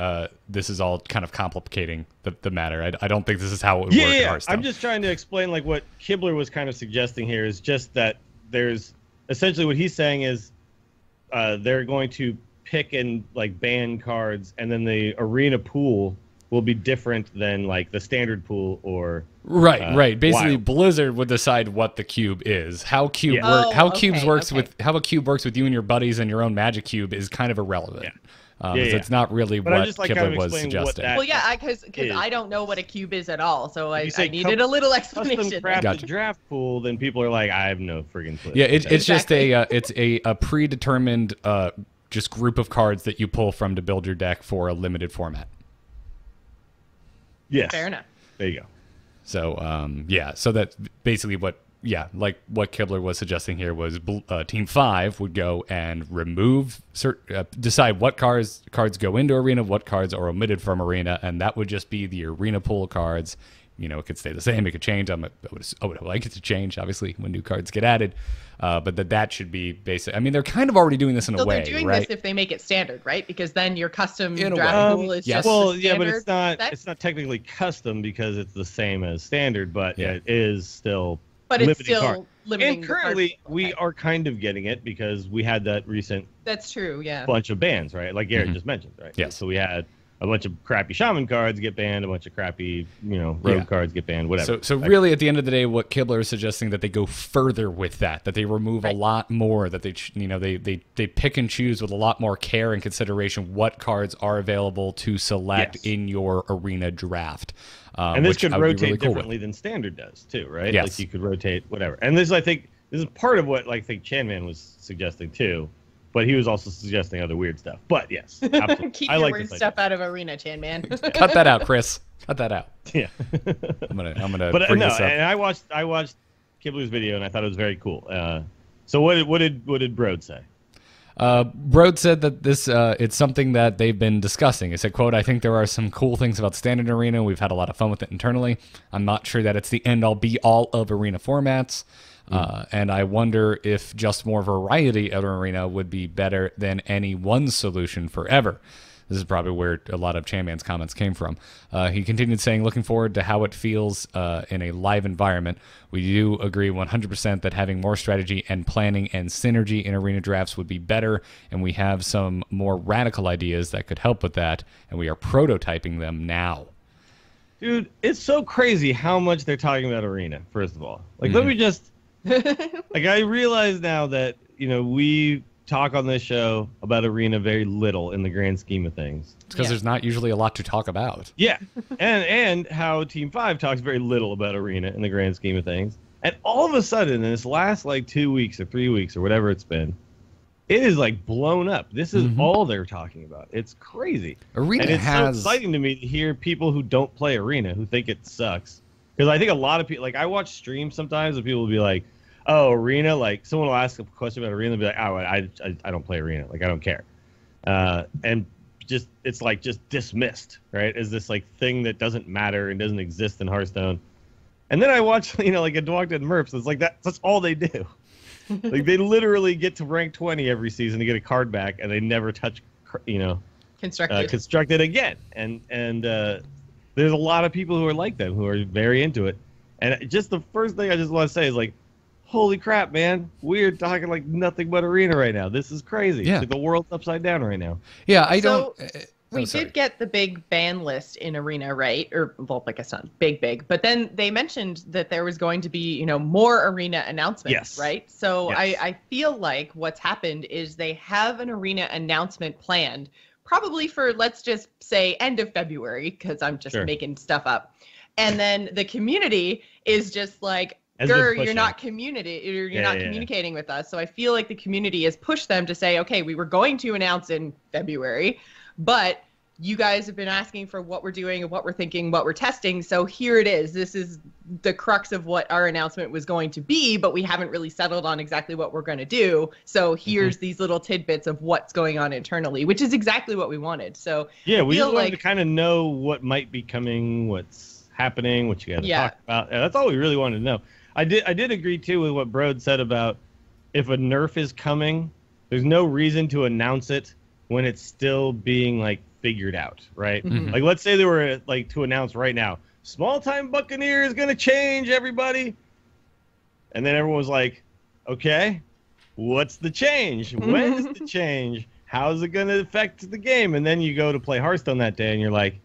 Speaker 1: this is all kind of complicating the matter. I don't think this is how it would work in Hearthstone.
Speaker 5: I'm just trying to explain like what Kibler was kind of suggesting here is just that there's essentially what he's saying is they're going to pick and like ban cards, and then the arena pool will be different than like the standard pool or
Speaker 1: right. Basically,
Speaker 5: Wild.
Speaker 1: Blizzard would decide what the cube is. How cube works with how a cube works with you and your buddies and your own Magic cube is kind of irrelevant. So it's not really
Speaker 5: but
Speaker 1: what
Speaker 5: just, like,
Speaker 1: Kibler
Speaker 5: kind of
Speaker 1: was
Speaker 5: explain
Speaker 1: suggesting.
Speaker 5: what
Speaker 4: Well, yeah, because I don't know what a cube is at all, so I
Speaker 5: say
Speaker 4: needed a little
Speaker 5: custom
Speaker 4: explanation.
Speaker 5: crafted draft pool, then people are like, I have no friggin' clue.
Speaker 1: Yeah, it's
Speaker 4: Exactly.
Speaker 1: just it's a predetermined just group of cards that you pull from to build your deck for a limited format.
Speaker 5: Yes.
Speaker 4: Fair enough.
Speaker 5: There you go.
Speaker 1: So so that's basically what Kibler was suggesting here was Team 5 would go and remove decide what cards go into Arena, what cards are omitted from Arena, and that would just be the Arena pool cards. You know, it could stay the same, it could change. I would like it to change, obviously, when new cards get added. But that should be basic. I mean, they're kind of already doing this in a way,
Speaker 4: they're doing
Speaker 1: right?
Speaker 4: this if they make it standard, right? Because then your custom
Speaker 1: In a
Speaker 4: draft
Speaker 1: way.
Speaker 4: pool is
Speaker 1: Yes.
Speaker 4: just
Speaker 5: Well,
Speaker 4: the
Speaker 5: yeah, but
Speaker 4: standard
Speaker 5: it's not technically custom because it's the same as standard, but
Speaker 1: Yeah.
Speaker 5: it is still
Speaker 4: But it's
Speaker 5: limiting
Speaker 4: still
Speaker 5: card.
Speaker 4: limiting.
Speaker 5: And
Speaker 4: the card
Speaker 5: currently,
Speaker 4: pool.
Speaker 5: we
Speaker 4: Okay.
Speaker 5: are kind of getting it because we had that recent
Speaker 4: That's true. Yeah.
Speaker 5: bunch of bans, right? Like Garrett just mentioned, right?
Speaker 1: Yes.
Speaker 5: So we had a bunch of crappy shaman cards get banned, a bunch of crappy, rogue cards get banned, whatever.
Speaker 1: So really, at the end of the day, what Kibler is suggesting that they go further with that they remove a lot more, that they pick and choose with a lot more care and consideration what cards are available to select in your Arena draft.
Speaker 5: And this
Speaker 1: which
Speaker 5: could
Speaker 1: I would be
Speaker 5: rotate
Speaker 1: really cool with.
Speaker 5: differently than standard does too, right?
Speaker 1: Yes.
Speaker 5: Like you could rotate whatever. And this, I think, is part of what I think Chanman was suggesting too. But he was also suggesting other weird stuff. But yes, absolutely.
Speaker 4: Keep
Speaker 5: I
Speaker 4: your
Speaker 5: like
Speaker 4: weird
Speaker 5: this
Speaker 4: stuff out of Arena, Chan Man.
Speaker 1: Cut that out, Chris. Cut that out.
Speaker 5: idea. Yeah.
Speaker 1: I'm gonna
Speaker 5: But
Speaker 1: bring
Speaker 5: no,
Speaker 1: this up.
Speaker 5: and I watched Kibler's video and I thought it was very cool. So what did Brode say?
Speaker 1: Brode said that this it's something that they've been discussing. He said, quote, I think there are some cool things about Standard Arena. We've had a lot of fun with it internally. I'm not sure that it's the end-all be-all of Arena formats. And I wonder if just more variety at Arena would be better than any one solution forever. This is probably where a lot of Chanman's comments came from. He continued saying, looking forward to how it feels in a live environment. We do agree 100% that having more strategy and planning and synergy in Arena drafts would be better, and we have some more radical ideas that could help with that, and we are prototyping them now.
Speaker 5: Dude, it's so crazy how much they're talking about Arena, first of all. Like, let me just... like, I realize now that, we talk on this show about Arena very little in the grand scheme of things.
Speaker 1: It's because there's not usually a lot to talk about.
Speaker 5: Yeah, and how Team 5 talks very little about Arena in the grand scheme of things. And all of a sudden, in this last, 2 weeks or 3 weeks or whatever it's been, it is, blown up. This is all they're talking about. It's crazy.
Speaker 1: Arena
Speaker 5: and it's
Speaker 1: has...
Speaker 5: so exciting to me to hear people who don't play Arena, who think it sucks. Because I think a lot of people, I watch streams sometimes and people will be like, oh, Arena, someone will ask a question about Arena and be like, oh, I don't play Arena. I don't care. And just, it's just dismissed, right? As this thing that doesn't matter and doesn't exist in Hearthstone. And then I watch, a Dwogden and Merps, it's that's all they do. They literally get to rank 20 every season to get a card back and they never touch, constructed again. And there's a lot of people who are like them, who are very into it. And just the first thing I just want to say is like, holy crap, man, we're talking like nothing but arena right now. This is crazy.
Speaker 1: Yeah.
Speaker 5: It's like the world's upside down right now.
Speaker 1: Yeah,
Speaker 4: We did get the big ban list in Arena, right? Or, well, I guess not big, but then they mentioned that there was going to be, more Arena announcements,
Speaker 5: Yes.
Speaker 4: right? So
Speaker 5: Yes.
Speaker 4: I feel like what's happened is they have an Arena announcement planned, probably for, let's just say, end of February, because I'm just
Speaker 5: Sure.
Speaker 4: making stuff up. And then the community is just like,
Speaker 5: Has been
Speaker 4: you're
Speaker 5: pushing.
Speaker 4: not
Speaker 5: Yeah.
Speaker 4: communicating with us. So I feel like the community has pushed them to say, okay, we were going to announce in February, but you guys have been asking for what we're doing and what we're thinking, what we're testing. So here it is. This is the crux of what our announcement was going to be, but we haven't really settled on exactly what we're going to do. So here's these little tidbits of what's going on internally, which is exactly what we wanted. So
Speaker 5: Yeah, we
Speaker 4: feel
Speaker 5: just wanted
Speaker 4: like-
Speaker 5: to kind of know what might be coming, what's happening, what you guys
Speaker 4: Yeah.
Speaker 5: talk about. Yeah, that's all we really wanted to know. I did agree too with what Brode said about if a nerf is coming, there's no reason to announce it when it's still being like figured out, right?
Speaker 4: Mhm.
Speaker 5: Like let's say they were like to announce right now, small time Buccaneer is gonna change, everybody. And then everyone was like, okay, what's the change? When's the change? How's it gonna affect the game? And then you go to play Hearthstone that day and you're like,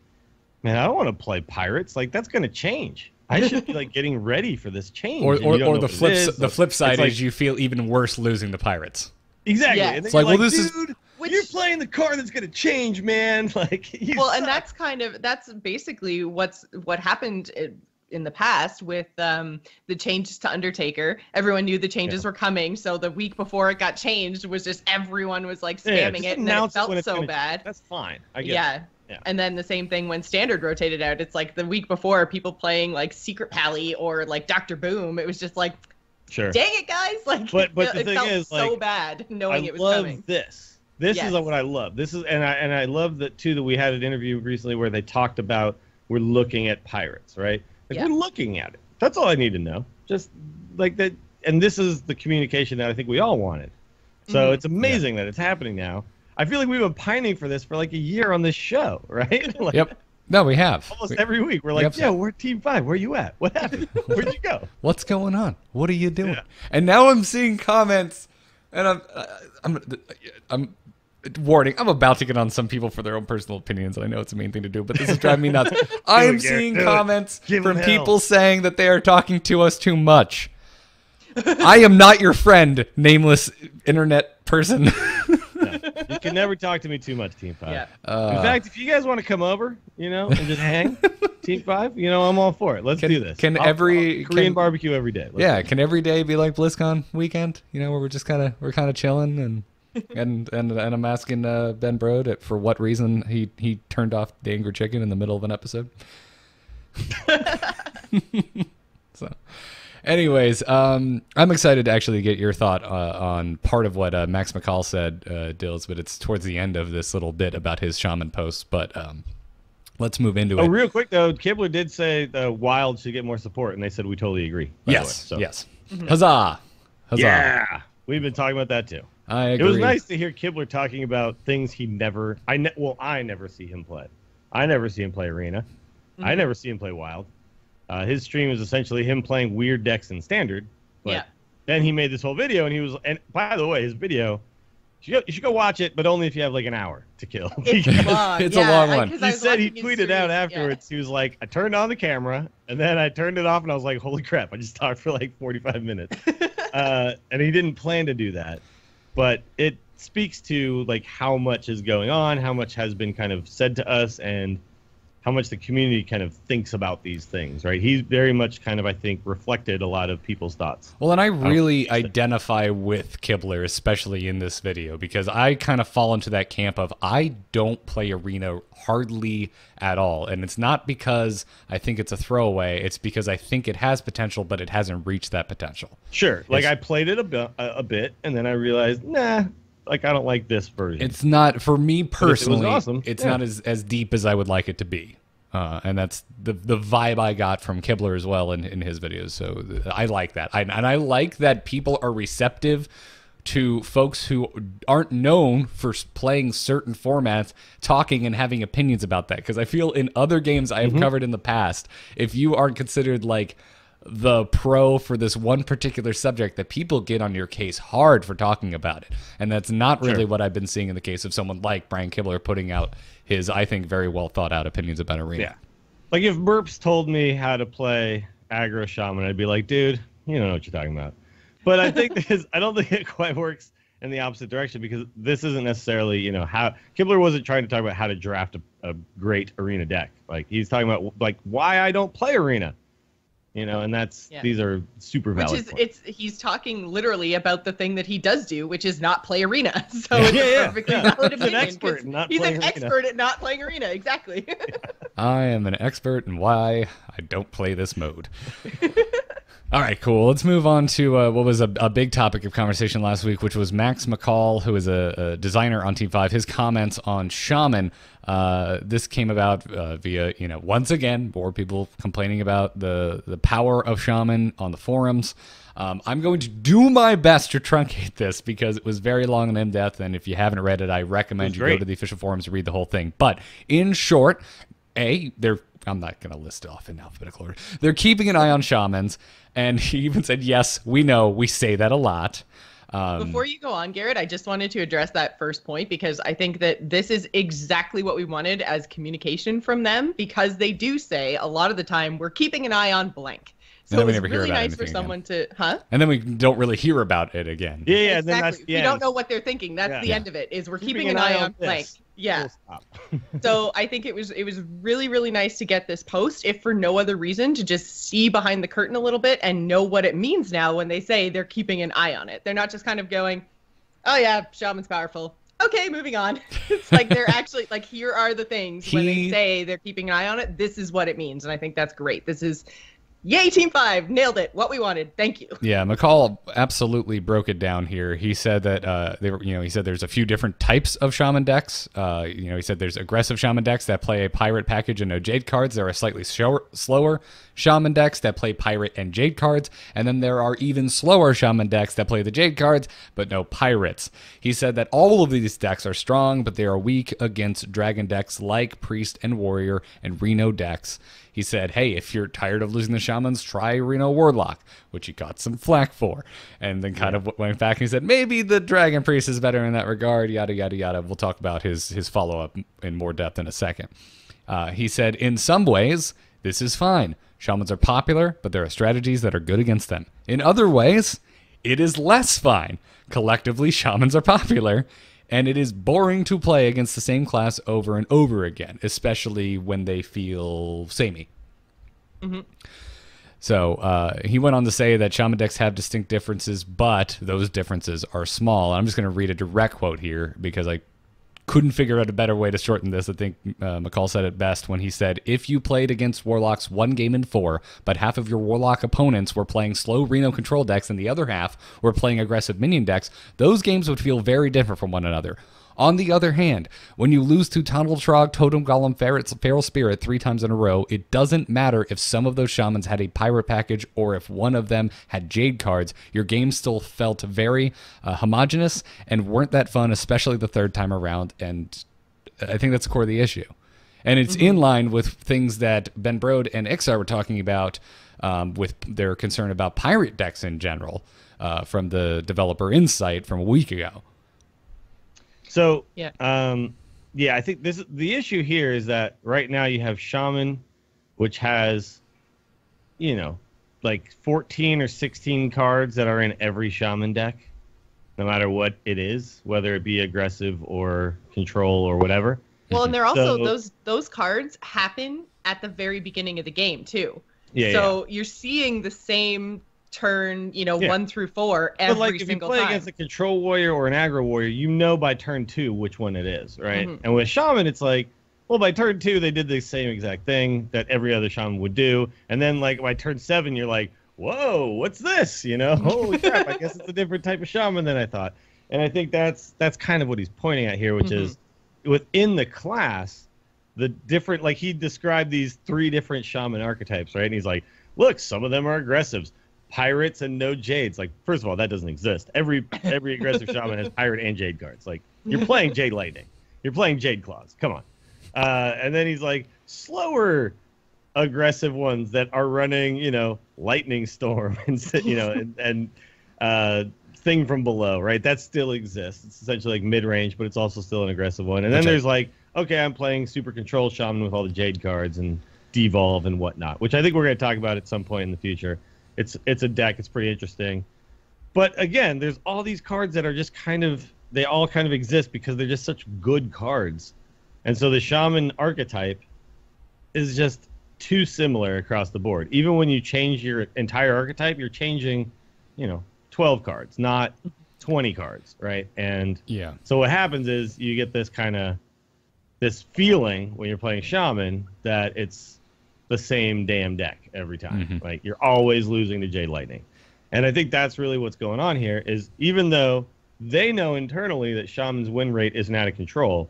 Speaker 5: man, I don't want to play Pirates. Like that's gonna change. I should be like getting ready for this change.
Speaker 1: Or
Speaker 5: And you don't know
Speaker 1: the
Speaker 5: what it
Speaker 1: flip
Speaker 5: is.
Speaker 1: the flip side
Speaker 5: It's like-
Speaker 1: is you feel even worse losing the Pirates.
Speaker 5: exactly.
Speaker 4: Yeah.
Speaker 5: And then
Speaker 1: It's
Speaker 5: you're
Speaker 1: like, well, this is-
Speaker 5: dude,
Speaker 4: Which-
Speaker 5: you're playing the card that's gonna change, man. Like, you
Speaker 4: well, and
Speaker 5: suck.
Speaker 4: that's basically what happened in the past with the changes to Undertaker. Everyone knew the changes were coming, so the week before it got changed was just everyone was like
Speaker 5: Yeah,
Speaker 4: spamming
Speaker 5: just
Speaker 4: it, and then it
Speaker 5: announce
Speaker 4: felt
Speaker 5: when it's
Speaker 4: so
Speaker 5: gonna
Speaker 4: bad.
Speaker 5: change. That's fine. I get
Speaker 4: Yeah.
Speaker 5: it. Yeah.
Speaker 4: And then the same thing when Standard rotated out. It's like the week before, people playing like Secret Pally or like Dr. Boom. It was just like,
Speaker 5: Sure.
Speaker 4: dang it, guys! Like,
Speaker 5: But the
Speaker 4: it
Speaker 5: thing
Speaker 4: felt
Speaker 5: is,
Speaker 4: so
Speaker 5: like,
Speaker 4: bad knowing
Speaker 5: I
Speaker 4: it was
Speaker 5: love
Speaker 4: coming.
Speaker 5: this. This
Speaker 4: Yes.
Speaker 5: is what I love. This is and I love that too that we had an interview recently where they talked about we're looking at Pirates, right? Like
Speaker 4: Yeah.
Speaker 5: we're looking at it. That's all I need to know. Just like that, and this is the communication that I think we all wanted. So
Speaker 4: Mhm.
Speaker 5: it's amazing that it's happening now. I feel like we've been pining for this for like a year on this show, right? Like,
Speaker 1: Yep. No, we have.
Speaker 5: Almost every week we're like,
Speaker 1: Yep.
Speaker 5: yeah, we're Team 5. Where you at? What happened? Where'd you go?
Speaker 1: What's going on? What are you doing?
Speaker 5: Yeah.
Speaker 1: And now I'm seeing comments, and I'm warning. I'm about to get on some people for their own personal opinions, and I know it's a mean thing to do, but this is driving me nuts. I am
Speaker 5: it, Garrett,
Speaker 1: seeing
Speaker 5: do it.
Speaker 1: comments
Speaker 5: Give 'em
Speaker 1: from
Speaker 5: hell.
Speaker 1: people saying that they are talking to us too much. I am not your friend, nameless internet person.
Speaker 5: You can never talk to me too much, Team 5.
Speaker 4: Yeah.
Speaker 5: In fact, if you guys want to come over, and just hang, Team 5, I'm all for it. Let's do this.
Speaker 1: can
Speaker 5: I'll
Speaker 1: every-
Speaker 5: Korean
Speaker 1: can-
Speaker 5: barbecue every day. Let's
Speaker 1: Yeah,
Speaker 5: do it.
Speaker 1: can every day be like BlizzCon weekend? Where we're just kind of chilling and I'm asking Ben Brode for what reason he turned off the Angry Chicken in the middle of an episode. So, anyways, I'm excited to actually get your thought on part of what Max McCall said, Dills, but it's towards the end of this little bit about his shaman post. But let's move into
Speaker 5: Oh,
Speaker 1: it.
Speaker 5: real quick though, Kibler did say Wild should get more support, and they said we totally agree. by the
Speaker 1: Yes,
Speaker 5: way. So-
Speaker 1: yes. Huzzah! Huzzah!
Speaker 5: Yeah, we've been talking about that too.
Speaker 1: I
Speaker 5: It
Speaker 1: agree.
Speaker 5: was nice to hear Kibler talking about things he never. I never see him play. I never see him play Arena. I never see him play Wild. His stream is essentially him playing weird decks in Standard. But
Speaker 4: Yeah.
Speaker 5: then he made this whole video, and by the way, his video, you should go watch it, but only if you have like an hour to kill.
Speaker 4: It's long.
Speaker 1: It's a long one.
Speaker 4: 'cause
Speaker 5: He
Speaker 4: I was
Speaker 5: said he
Speaker 4: watching his
Speaker 5: tweeted out
Speaker 4: streams, yeah.
Speaker 5: afterwards. He was like, I turned on the camera, and then I turned it off, and I was like, holy crap, I just talked for like 45 minutes. And he didn't plan to do that. But it speaks to like how much is going on, how much has been kind of said to us, and how much the community kind of thinks about these things, right? He's very much kind of, I think, reflected a lot of people's thoughts.
Speaker 1: Well, and I really identify with Kibler, especially in this video, because I kind of fall into that camp of I don't play Arena hardly at all. And it's not because I think it's a throwaway. It's because I think it has potential, but it hasn't reached that potential.
Speaker 5: Sure. Like
Speaker 1: It's-
Speaker 5: I played it a bit, and then I realized, nah, like I don't like this version.
Speaker 1: It's not, for me personally,
Speaker 5: awesome,
Speaker 1: it's
Speaker 5: yeah.
Speaker 1: not as deep as I would like it to be. And that's the vibe I got from Kibler as well in his videos. So I like that. And I like that people are receptive to folks who aren't known for playing certain formats talking and having opinions about that. Because I feel in other games I have covered in the past, if you aren't considered like the pro for this one particular subject, that people get on your case hard for talking about it. And that's not really what I've been seeing in the case of someone like Brian Kibler putting out his, I think, very well thought out opinions about Arena.
Speaker 5: Yeah. Like if Burps told me how to play aggro shaman, I'd be like, dude, you don't know what you're talking about. But I think I don't think it quite works in the opposite direction, because this isn't necessarily, you know, how Kibler wasn't trying to talk about how to draft a great Arena deck. Like he's talking about like why I don't play Arena. You know, and these are super valid.
Speaker 4: He's talking literally about the thing that he does do, which is not play Arena. So it's a perfectly valid opinion. He's an expert at not playing Arena, exactly.
Speaker 1: I am an expert in why I don't play this mode. All right, cool. Let's move on to what was a big topic of conversation last week, which was Max McCall, who is a designer on Team 5, his comments on Shaman. This came about via, you know, once again, more people complaining about the power of Shaman on the forums. I'm going to do my best to truncate this because it was very long and in-depth, and if you haven't read it, I recommend you go to the official forums and read the whole thing. But in short, I'm not going to list it off in alphabetical order. They're keeping an eye on Shamans, and he even said, yes, we know, we say that a lot.
Speaker 4: Before you go on, Garrett, I just wanted to address that first point, because I think that this is exactly what we wanted as communication from them, because they do say a lot of the time, we're keeping an eye on blank. So it's really nice for someone to,
Speaker 1: And then we don't really hear about it again.
Speaker 5: Yeah,
Speaker 4: exactly.
Speaker 5: Then that's
Speaker 4: we don't know what they're thinking. That's the end of it, is we're keeping an eye on blank. Yeah. So I think it was really, really nice to get this post, if for no other reason, to just see behind the curtain a little bit and know what it means now when they say they're keeping an eye on it. They're not just kind of going, oh yeah, Shaman's powerful. Okay, moving on. It's like they're actually like, here are the things when they say they're keeping an eye on it. This is what it means, and I think that's great. This is yay, Team 5, nailed it. What we wanted. Thank you.
Speaker 1: Yeah, McCall absolutely broke it down here. He said that he said there's a few different types of Shaman decks. He said there's aggressive Shaman decks that play a Pirate package and no Jade cards. There are slightly slower Shaman decks that play Pirate and Jade cards, and then there are even slower Shaman decks that play the Jade cards but no Pirates. He said that all of these decks are strong, but they are weak against Dragon decks like Priest and Warrior and Reno decks. He said, hey, if you're tired of losing the Shamans, try Reno Warlock, which he got some flack for. And then kind of went back and he said, maybe the Dragon Priest is better in that regard, yada, yada, yada. We'll talk about his follow-up in more depth in a second. He said, in some ways, this is fine. Shamans are popular, but there are strategies that are good against them. In other ways, it is less fine. Collectively, Shamans are popular, and it is boring to play against the same class over and over again, especially when they feel samey. Mm-hmm. So he went on to say that Shaman decks have distinct differences, but those differences are small. I'm just going to read a direct quote here because I couldn't figure out a better way to shorten this. I think McCall said it best when he said, if you played against Warlocks 1 game in 4, but half of your Warlock opponents were playing slow Reno control decks and the other half were playing aggressive minion decks, those games would feel very different from one another. On the other hand, when you lose to Tunnel Trog, Totem Golem, Feral Spirit 3 times in a row, it doesn't matter if some of those Shamans had a Pirate package or if one of them had Jade cards. Your game still felt very homogenous and weren't that fun, especially the third time around, and I think that's the core of the issue. And it's in line with things that Ben Brode and Ixar were talking about with their concern about Pirate decks in general from the developer Insight from a week ago.
Speaker 5: So, I think the issue here is that right now you have Shaman, which has, like 14 or 16 cards that are in every Shaman deck, no matter what it is, whether it be aggressive or control or whatever.
Speaker 4: Well, and they're also those cards happen at the very beginning of the game too. So you're seeing the same turn, 1 through 4 every single time. But like if you play against
Speaker 5: a control warrior or an aggro warrior, by turn 2 which one it is, right? And with Shaman, it's like, well, by turn 2 they did the same exact thing that every other Shaman would do, and then like by turn 7 you're like, whoa, what's this? Holy crap! I guess it's a different type of Shaman than I thought. And I think that's kind of what he's pointing at here, which is within the class, the different, like he described these 3 different Shaman archetypes, right? And he's like, look, some of them are aggressives. pirates and no jades. Like, first of all, that doesn't exist. Every aggressive shaman has pirate and jade cards. Like, you're playing Jade Lightning. You're playing Jade Claws. Come on. And then he's like, slower aggressive ones that are running, Lightning Storm and Thing from Below, right? That still exists. It's essentially like mid-range, but it's also still an aggressive one. And then there's like, okay, I'm playing Super Control Shaman with all the Jade cards and Devolve and whatnot, which I think we're going to talk about at some point in the future. It's a deck. It's pretty interesting. But again, there's all these cards that are just they all kind of exist because they're just such good cards. And so the Shaman archetype is just too similar across the board. Even when you change your entire archetype, you're changing, 12 cards, not 20 cards, right? And so what happens is you get this feeling when you're playing Shaman that it's the same damn deck every time. Like, you're always losing to Jade Lightning. And I think that's really what's going on here is even though they know internally that Shaman's win rate isn't out of control,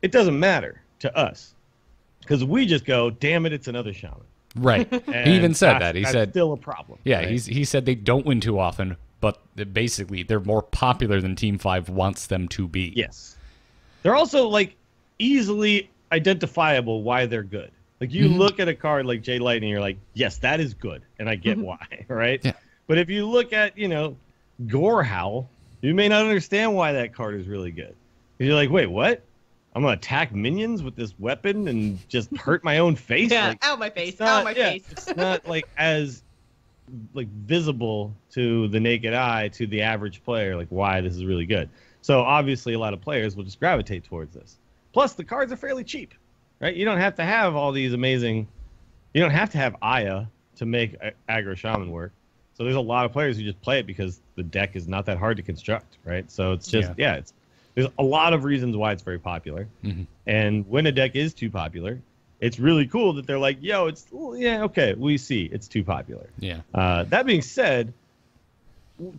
Speaker 5: it doesn't matter to us because we just go, damn it, it's another Shaman.
Speaker 1: Right. He even said that. He
Speaker 5: that's
Speaker 1: said
Speaker 5: still a problem.
Speaker 1: Yeah,
Speaker 5: right?
Speaker 1: he said they don't win too often, but basically they're more popular than Team 5 wants them to be.
Speaker 5: Yes. They're also like easily identifiable why they're good. Like you look at a card like Jade Lightning, you're like, yes, that is good, and I get why, right? Yeah. But if you look at, Gorehowl, you may not understand why that card is really good. You're like, wait, what? I'm gonna attack minions with this weapon and just hurt my own face?
Speaker 4: Yeah,
Speaker 5: like,
Speaker 4: ow my face, ow my face.
Speaker 5: It's not like as visible to the naked eye to the average player, like why this is really good. So obviously a lot of players will just gravitate towards this. Plus the cards are fairly cheap, right? You don't have to have all these amazing, you don't have to have Aya to make aggro shaman work. So there's a lot of players who just play it because the deck is not that hard to construct, right? So it's just, there's a lot of reasons why it's very popular. And when a deck is too popular, it's really cool that they're like, yo, okay, we see it's too popular.
Speaker 1: Yeah.
Speaker 5: That being said,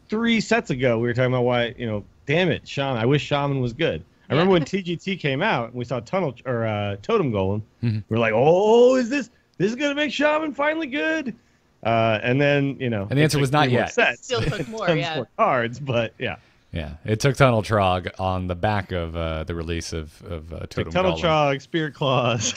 Speaker 5: 3 sets ago, we were talking about why, damn it, Shaman, I wish Shaman was good. I remember when TGT came out and we saw Totem Golem, we were like, oh, is this going to make Shaman finally good? And then,
Speaker 1: and the answer was not yet.
Speaker 4: It still took more,
Speaker 5: more cards, but yeah.
Speaker 1: Yeah, it took Tunnel Trog on the back of the release of Totem
Speaker 5: Tunnel
Speaker 1: Golem.
Speaker 5: Trog, Spirit Claws,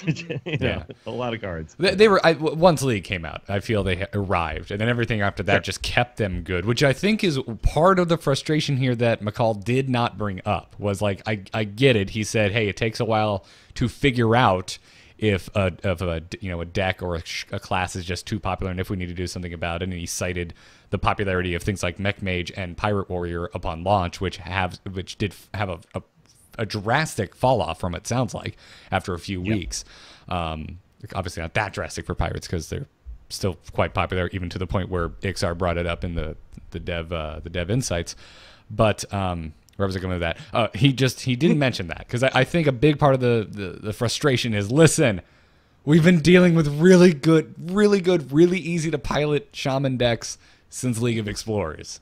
Speaker 5: a lot of cards.
Speaker 1: They were once League came out, I feel they arrived, and then everything after that just kept them good, which I think is part of the frustration here that McCall did not bring up. Was like, I get it. He said, hey, it takes a while to figure out if a deck or a class is just too popular and if we need to do something about it. And he cited the popularity of things like Mech Mage and Pirate Warrior upon launch, which did have a drastic fall off from it sounds like after a few weeks. Obviously not that drastic for Pirates because they're still quite popular, even to the point where Ixar brought it up in the dev insights. But where was I going with that? He didn't mention that because I think a big part of the frustration is, listen, we've been dealing with really good, really easy to pilot Shaman decks since League of Explorers.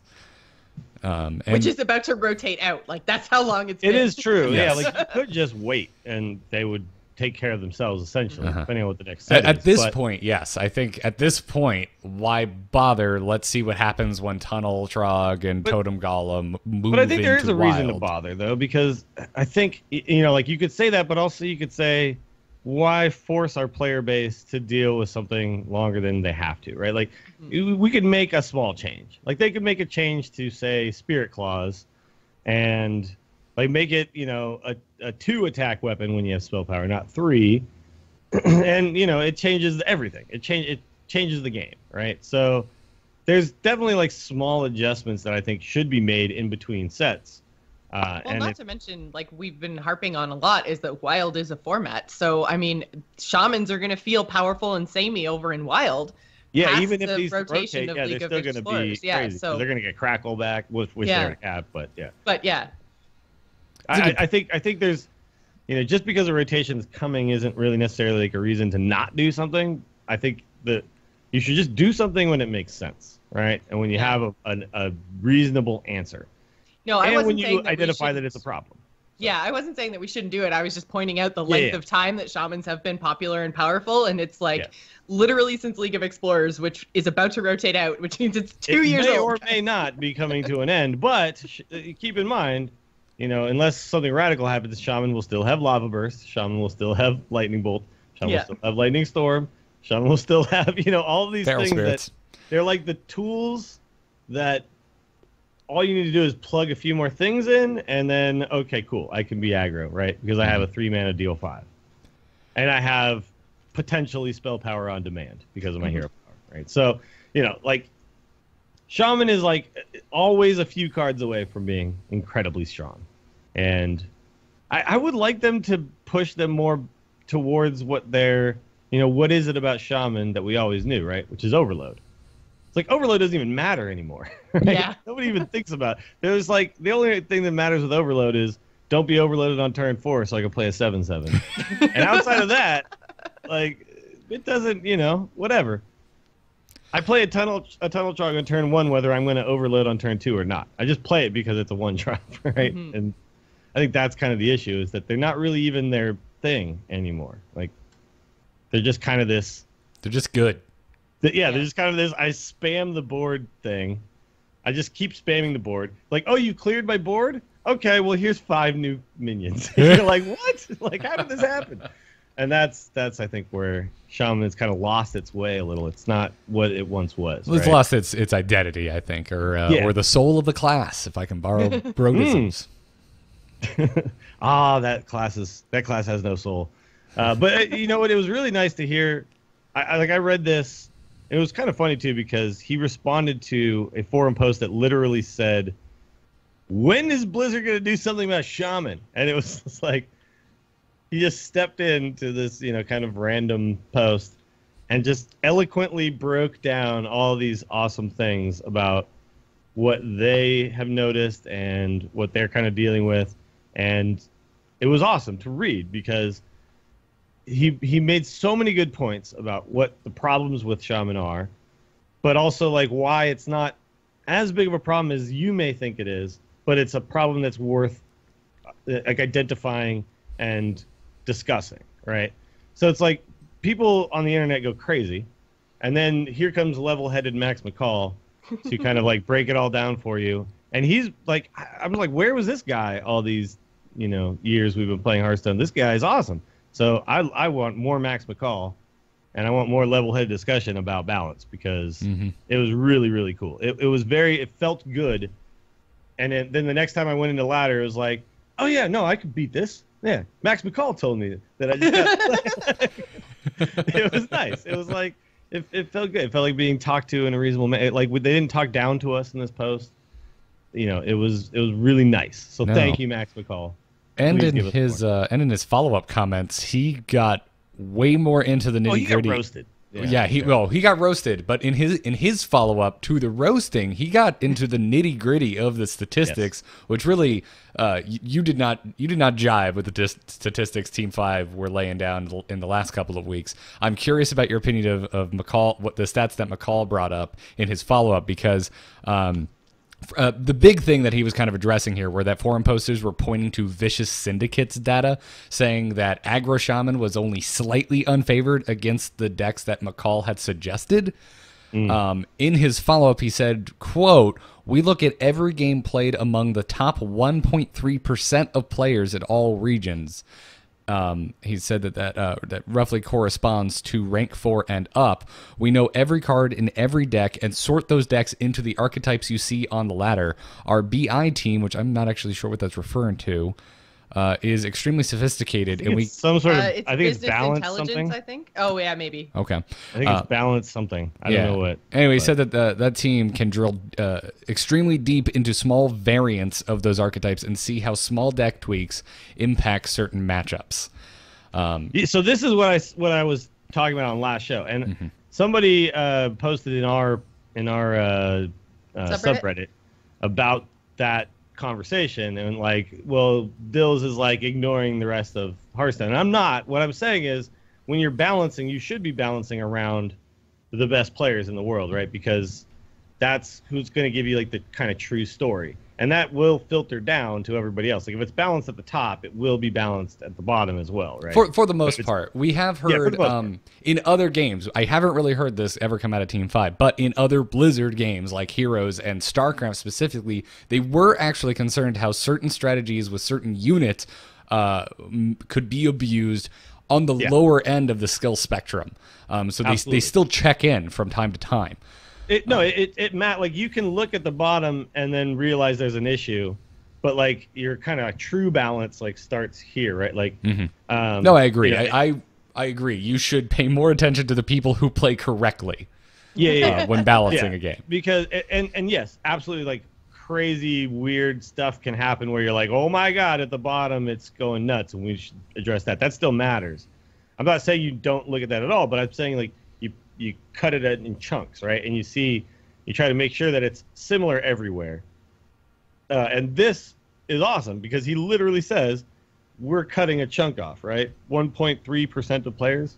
Speaker 4: Which is about to rotate out. Like, that's how long it's been.
Speaker 5: It is true.
Speaker 1: Yes.
Speaker 5: Yeah, like you could just wait and they would take care of themselves, essentially, depending on what the next set
Speaker 1: at
Speaker 5: is.
Speaker 1: this point, yes. I think at this point, why bother? Let's see what happens when Tunnel Trog and Totem Golem move.
Speaker 5: But I think there is
Speaker 1: into
Speaker 5: a reason to
Speaker 1: Wild.
Speaker 5: bother, though, because I think, like you could say that, but also you could say, why force our player base to deal with something longer than they have to, right? Like, we could make a small change. Like, they could make a change to, say, Spirit Claws and like make it, a 2 attack weapon when you have spell power, not 3. And, it changes everything. It changes the game, right? So there's definitely like small adjustments that I think should be made in between sets.
Speaker 4: Not to mention, like we've been harping on a lot, is that Wild is a format. So, I mean, Shamans are going to feel powerful and samey over in Wild.
Speaker 5: Yeah, even if
Speaker 4: the
Speaker 5: these
Speaker 4: rotation
Speaker 5: rotate,
Speaker 4: of
Speaker 5: they're
Speaker 4: League of
Speaker 5: still going to be
Speaker 4: Explorers.
Speaker 5: crazy.
Speaker 4: So
Speaker 5: they're going to get Crackle back, which they're going to have, but yeah.
Speaker 4: But yeah.
Speaker 5: I think there's, just because a rotation is coming isn't really necessarily like a reason to not do something. I think that you should just do something when it makes sense, right? And when you have a reasonable answer.
Speaker 4: No, I
Speaker 5: and
Speaker 4: wasn't
Speaker 5: when
Speaker 4: saying
Speaker 5: you
Speaker 4: that
Speaker 5: identify that it's a problem.
Speaker 4: Yeah, I wasn't saying that we shouldn't do it. I was just pointing out the length of time that shamans have been popular and powerful, and it's like literally since League of Explorers, which is about to rotate out, which means it's 2 years old.
Speaker 5: May or may not be coming to an end, but keep in mind, unless something radical happens, Shaman will still have Lava Burst, Shaman will still have Lightning Bolt, Shaman will still have Lightning Storm, Shaman will still have, all of these
Speaker 1: Feral
Speaker 5: things
Speaker 1: Spirits.
Speaker 5: that they're like the tools that all you need to do is plug a few more things in, and then, okay, cool, I can be aggro, right? Because I have a 3-mana deal 5. And I have potentially spell power on demand because of my hero power, right? So, Shaman is always a few cards away from being incredibly strong. And I would like them to push them more towards what they're, what is it about Shaman that we always knew, right? Which is Overload. It's like Overload doesn't even matter anymore. Right?
Speaker 4: Yeah.
Speaker 5: Nobody even thinks about it. There's the only thing that matters with Overload is don't be overloaded on turn 4 so I can play a 7/7. And outside of that, it doesn't, whatever. I play a tunnel trog on turn 1 whether I'm going to overload on turn 2 or not. I just play it because it's a 1-drop, right? Mm-hmm. And I think that's kind of the issue, is that they're not really even their thing anymore. They're just kind of this.
Speaker 1: They're just good.
Speaker 5: They're just kind of this. I spam the board thing. I just keep spamming the board. Oh, you cleared my board? Okay, well here's 5 new minions. You're like, what? How did this happen? And that's I think where Shaman has kind of lost its way a little. It's not what it once was.
Speaker 1: It's lost its identity, I think, or the soul of the class, if I can borrow Brodisms.
Speaker 5: That class has no soul. But you know what? It was really nice to hear. I read this. It was kind of funny too because he responded to a forum post that literally said, "When is Blizzard going to do something about Shaman?" And it was just he just stepped into this, kind of random post and just eloquently broke down all these awesome things about what they have noticed and what they're kind of dealing with. And it was awesome to read because he made so many good points about what the problems with Shaman are, but also why it's not as big of a problem as you may think it is, but it's a problem that's worth identifying and discussing, right? So it's people on the internet go crazy, and then here comes level-headed Max McCall to kind of break it all down for you. And he's I'm where was this guy all these years we've been playing Hearthstone? This guy is awesome. So I want more Max McCall, and I want more level-headed discussion about balance because it was really, really cool. It felt good. And then the next time I went into ladder, it was oh yeah, no, I could beat this. Yeah, Max McCall told me that I just got. It was nice. It was it felt good. It felt like being talked to in a reasonable manner. They didn't talk down to us in this post. It was really nice. So thank you, Max McCall.
Speaker 1: And in his follow-up comments, he got way more into the nitty-gritty.
Speaker 5: He got roasted.
Speaker 1: He got roasted, but in his follow-up to the roasting, he got into the nitty-gritty of the statistics, which really you did not jive with the statistics Team 5 were laying down in the last couple of weeks. I'm curious about your opinion of McCall, what the stats that McCall brought up in his follow-up, because the big thing that he was kind of addressing here were that forum posters were pointing to Vicious Syndicate's data, saying that Aggro Shaman was only slightly unfavored against the decks that McCall had suggested. In his follow-up, he said, quote, "We look at every game played among the top 1.3% of players at all regions." He said that roughly corresponds to rank 4 and up. We know every card in every deck and sort those decks into the archetypes you see on the ladder. Our BI team, which I'm not actually sure what that's referring to, is extremely sophisticated, and
Speaker 5: some sort of
Speaker 4: I think it's balance something. I think. Oh yeah, maybe.
Speaker 1: Okay.
Speaker 5: I think it's balance something. I don't know what.
Speaker 1: Anyway, he said that that team can drill extremely deep into small variants of those archetypes and see how small deck tweaks impact certain matchups.
Speaker 5: So this is what I was talking about on last show, and somebody posted in our subreddit about that conversation, and Dills is ignoring the rest of Hearthstone. And I'm not. What I'm saying is, when you're balancing, you should be balancing around the best players in the world, right? Because that's who's going to give you the kind of true story. And that will filter down to everybody else. Like if it's balanced at the top, it will be balanced at the bottom as well, right?
Speaker 1: For the most part. We have heard in other games, I haven't really heard this ever come out of Team 5, but in other Blizzard games like Heroes and StarCraft specifically, they were actually concerned how certain strategies with certain units could be abused on the lower end of the skill spectrum. So they still check in from time to time.
Speaker 5: Matt, like you can look at the bottom and then realize there's an issue, but like your kind of true balance like starts here, right? Like,
Speaker 1: no, I agree. I agree. You should pay more attention to the people who play correctly. When balancing a game.
Speaker 5: Because and yes, absolutely, like crazy weird stuff can happen where you're like, oh my god, at the bottom it's going nuts, and we should address that. That still matters. I'm not saying you don't look at that at all, but I'm saying like you cut it in chunks, right? And you try to make sure that it's similar everywhere. And this is awesome because he literally says we're cutting a chunk off, right? 1.3% of players.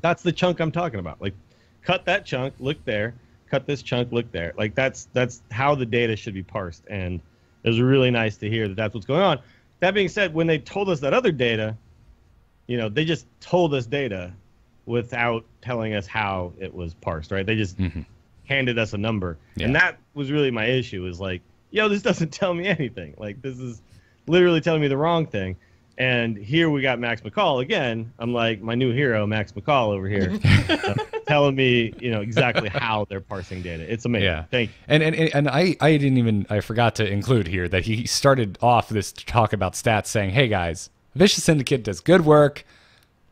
Speaker 5: That's the chunk I'm talking about. Like, cut that chunk, look there. Cut this chunk, look there. Like that's how the data should be parsed, and it was really nice to hear that that's what's going on. That being said, when they told us that other data, they just told us data without telling us how it was parsed, right? They just handed us a number. And that was really my issue, is like, this doesn't tell me anything. Like, this is literally telling me the wrong thing. And here we got Max McCall again. I'm like, my new hero, Max McCall over here, telling me, exactly how they're parsing data. It's amazing.
Speaker 1: Yeah.
Speaker 5: Thank you.
Speaker 1: And I forgot to include here that he started off this talk about stats saying, hey guys, Vicious Syndicate does good work.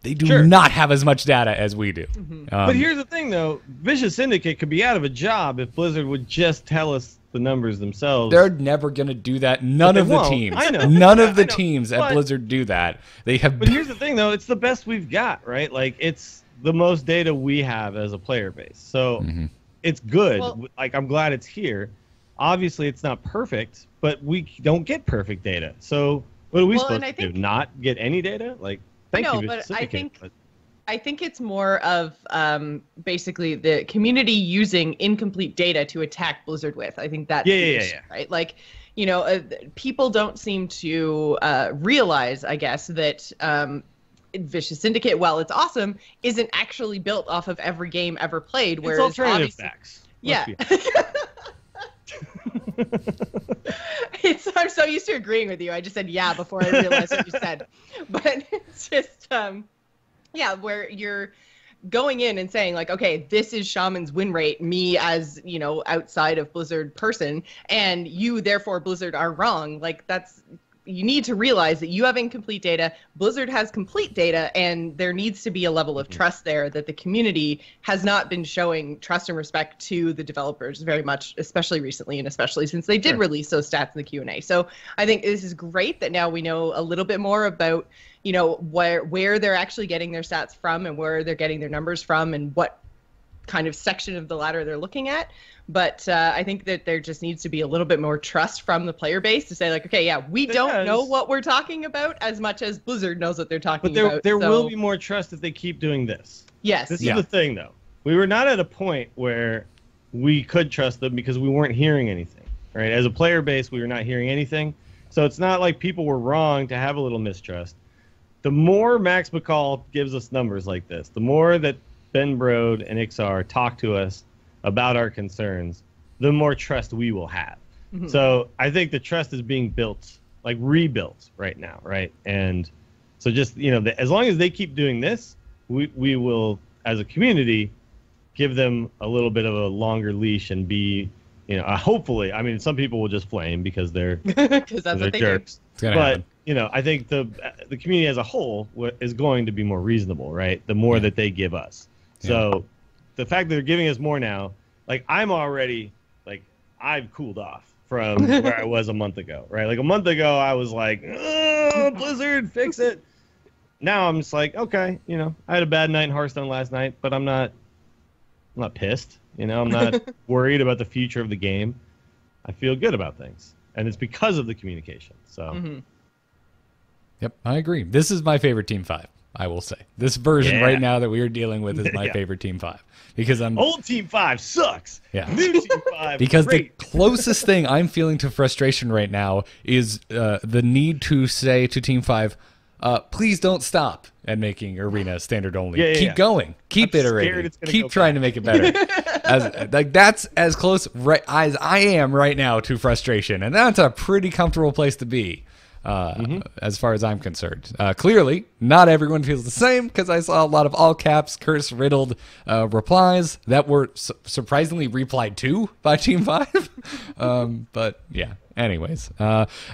Speaker 1: They do not have as much data as we do.
Speaker 5: But here's the thing, though. Vicious Syndicate could be out of a job if Blizzard would just tell us the numbers themselves.
Speaker 1: They're never going to do that. None of the teams.
Speaker 5: I know.
Speaker 1: None of the teams at Blizzard do that. They have.
Speaker 5: But here's the thing, though. It's the best we've got, right? Like, it's the most data we have as a player base. So it's good. Well, like, I'm glad it's here. Obviously, it's not perfect, but we don't get perfect data. So what are we supposed to do? Not get any data? Like, thank you,
Speaker 4: but I think it's more of basically the community using incomplete data to attack Blizzard with. I think that's the issue, right? Like, people don't seem to realize, I guess, that Vicious Syndicate, while it's awesome, isn't actually built off of every game ever played. Whereas
Speaker 5: it's alternative facts.
Speaker 4: I'm so used to agreeing with you. I just said before I realized what you said. But it's just where you're going in and saying like, okay, this is Shaman's win rate, me as, outside of Blizzard person, and you therefore Blizzard are wrong. Like, you need to realize that you have incomplete data, Blizzard has complete data, and there needs to be a level of trust there that the community has not been showing trust and respect to the developers very much, especially recently, and especially since they did release those stats in the Q&A. So I think this is great that now we know a little bit more about, where they're actually getting their stats from and where they're getting their numbers from and what kind of section of the ladder they're looking at. But I think that there just needs to be a little bit more trust from the player base to say like, okay, we don't know what we're talking about as much as Blizzard knows what they're talking about.
Speaker 5: But there will be more trust if they keep doing this.
Speaker 4: Yes.
Speaker 5: This is the thing, though. We were not at a point where we could trust them because we weren't hearing anything, right? As a player base, we were not hearing anything. So it's not like people were wrong to have a little mistrust. The more Max McCall gives us numbers like this, the more that Ben Brode and Ixar talk to us about our concerns, the more trust we will have. So I think the trust is being built, like rebuilt right now, right? And so just, as long as they keep doing this, we will, as a community, give them a little bit of a longer leash and be, hopefully, I mean, some people will just flame because they're,
Speaker 4: because that's what they
Speaker 5: jerks.
Speaker 1: But
Speaker 5: happen. I think the community as a whole is going to be more reasonable, right? The more that they give us. So the fact that they're giving us more now, like I'm already, like I've cooled off from where I was a month ago, right? Like a month ago, I was like, Blizzard, fix it. Now I'm just like, okay, I had a bad night in Hearthstone last night, but I'm not pissed. I'm not worried about the future of the game. I feel good about things, and it's because of the communication. So.
Speaker 1: Yep, I agree. This is my favorite Team 5. I will say. This version right now that we are dealing with is my favorite Team 5. Because
Speaker 5: old Team 5 sucks.
Speaker 1: Yeah.
Speaker 5: New Team 5
Speaker 1: because
Speaker 5: is great.
Speaker 1: the closest thing I'm feeling to frustration right now is the need to say to Team 5, please don't stop at making Arena standard only. Keep going. Keep iterating. Keep trying to make it better. That's as close as I am right now to frustration. And that's a pretty comfortable place to be. As far as I'm concerned. Clearly, not everyone feels the same because I saw a lot of all caps, curse-riddled replies that were surprisingly replied to by Team 5. But yeah, anyways.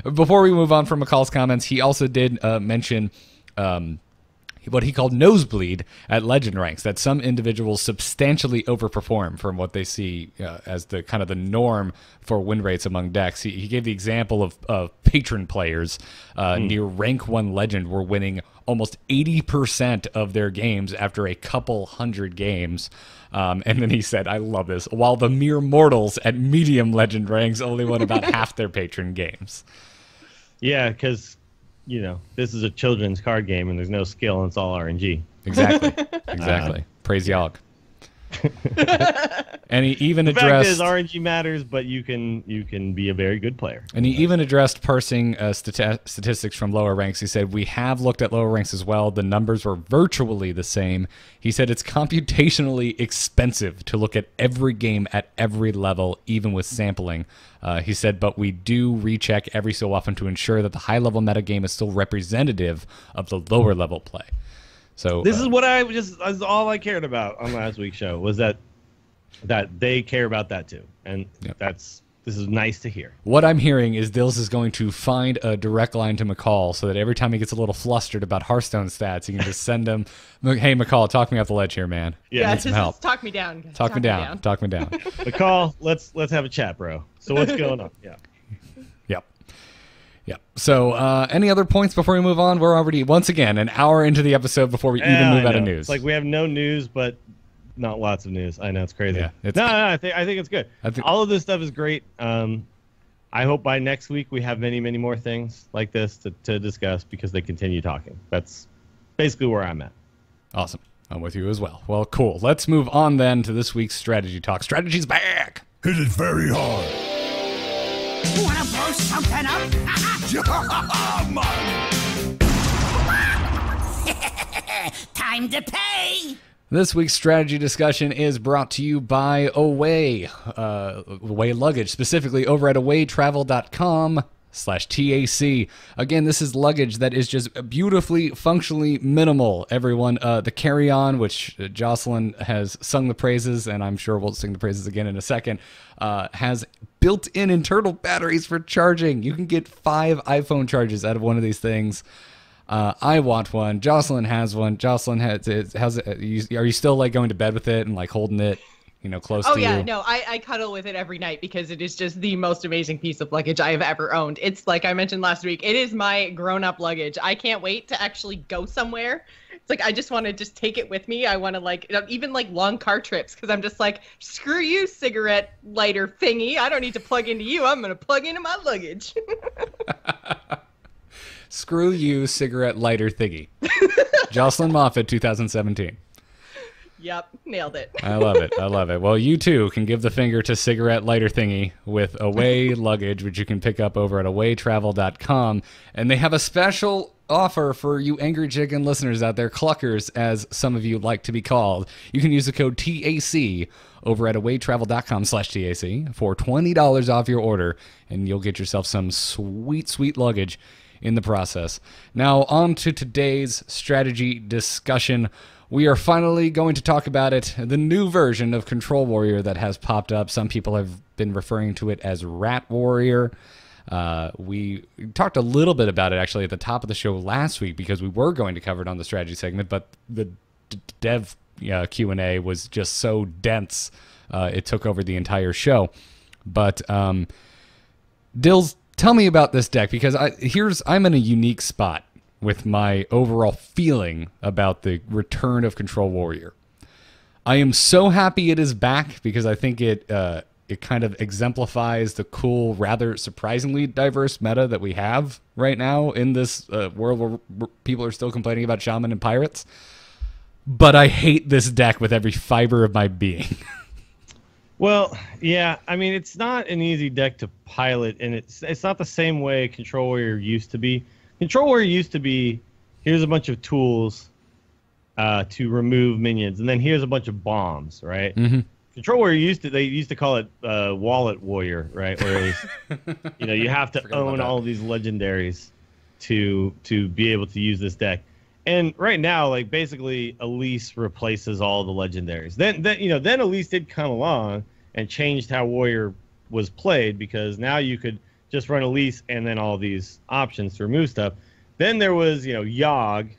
Speaker 1: Before we move on from McCall's comments, he also did mention what he called nosebleed at legend ranks, that some individuals substantially overperform from what they see as the kind of the norm for win rates among decks. He gave the example of patron players near rank 1 legend were winning almost 80% of their games after a couple hundred games. And then he said, I love this, while the mere mortals at medium legend ranks only won about half their patron games.
Speaker 5: Yeah, because this is a children's card game and there's no skill and it's all RNG.
Speaker 1: Exactly. Praise Yogg. And he even
Speaker 5: the
Speaker 1: addressed...
Speaker 5: fact is RNG matters, but you can be a very good player.
Speaker 1: And he even addressed parsing statistics from lower ranks. He said, we have looked at lower ranks as well. The numbers were virtually the same. He said it's computationally expensive to look at every game at every level, even with sampling. He said, but we do recheck every so often to ensure that the high-level metagame is still representative of the lower-level play. So
Speaker 5: this is what that's all I cared about on last week's show, was that they care about that too, and this is nice to hear.
Speaker 1: What I'm hearing is Dills is going to find a direct line to McCall so that every time he gets a little flustered about Hearthstone stats, he can just send him, hey, McCall, talk me off the ledge here, man.
Speaker 4: Yeah,
Speaker 1: need some help.
Speaker 4: Talk me down.
Speaker 1: Talk me down. Talk me down.
Speaker 5: McCall, let's have a chat, bro. So what's going on? Yeah.
Speaker 1: Yep. So any other points before we move on? We're already, once again, an hour into the episode before we even move out of news.
Speaker 5: It's like we have no news, but not lots of news. I know, it's crazy.
Speaker 1: Yeah,
Speaker 5: I think it's good. All of this stuff is great. I hope by next week we have many, many more things like this to discuss because they continue talking. That's basically where I'm at.
Speaker 1: Awesome. I'm with you as well. Well, cool. Let's move on then to this week's strategy talk. Strategy's back.
Speaker 2: Hit it very hard.
Speaker 6: Wanna blow something up? Time to pay!
Speaker 1: This week's strategy discussion is brought to you by Away, Away Luggage, specifically over at awaytravel.com/TAC. Again, this is luggage that is just beautifully, functionally minimal, everyone. The carry-on, which Jocelyn has sung the praises, and I'm sure we'll sing the praises again in a second, has built-in internal batteries for charging. You can get 5 iPhone charges out of one of these things. I want one. Jocelyn has one. Jocelyn has it. Are you still like going to bed with it and like holding it, close to you?
Speaker 4: Oh yeah, no, I cuddle with it every night because it is just the most amazing piece of luggage I have ever owned. It's like I mentioned last week, it is my grown-up luggage. I can't wait to actually go somewhere. It's like I just want to just take it with me. I want to even long car trips because I'm just like, screw you, cigarette lighter thingy. I don't need to plug into you. I'm gonna plug into my luggage.
Speaker 1: Screw you, cigarette lighter thingy. Jocelyn Moffat, 2017.
Speaker 4: Yep, nailed it.
Speaker 1: I love it. I love it. Well, you too can give the finger to cigarette lighter thingy with Away Luggage, which you can pick up over at awaytravel.com. And they have a special offer for you Angry Chicken listeners out there, cluckers, as some of you like to be called. You can use the code TAC over at awaytravel.com/TAC for $20 off your order, and you'll get yourself some sweet, sweet luggage in the process. Now, on to today's strategy discussion. We are finally going to talk about it, the new version of Control Warrior that has popped up. Some people have been referring to it as Rat Warrior. We talked a little bit about it actually at the top of the show last week because we were going to cover it on the strategy segment, but the dev Q&A was just so dense, it took over the entire show. But Dills, tell me about this deck, because I'm in a unique spot with my overall feeling about the return of Control Warrior. I am so happy it is back because I think it it kind of exemplifies the cool, rather surprisingly diverse meta that we have right now in this world where people are still complaining about Shaman and Pirates. But I hate this deck with every fiber of my being.
Speaker 5: Well, yeah, I mean, it's not an easy deck to pilot, and it's not the same way Control Warrior used to be. Control Warrior used to be, here's a bunch of tools to remove minions, and then here's a bunch of bombs, right? Mm-hmm. Control Warrior they used to call it Wallet Warrior, right? Whereas, you have to own all these legendaries to be able to use this deck. And right now, like, basically, Elise replaces all the legendaries. Then Elise did come along and changed how Warrior was played, because now you could just run Elise and then all these options to remove stuff. Then there was, Yogg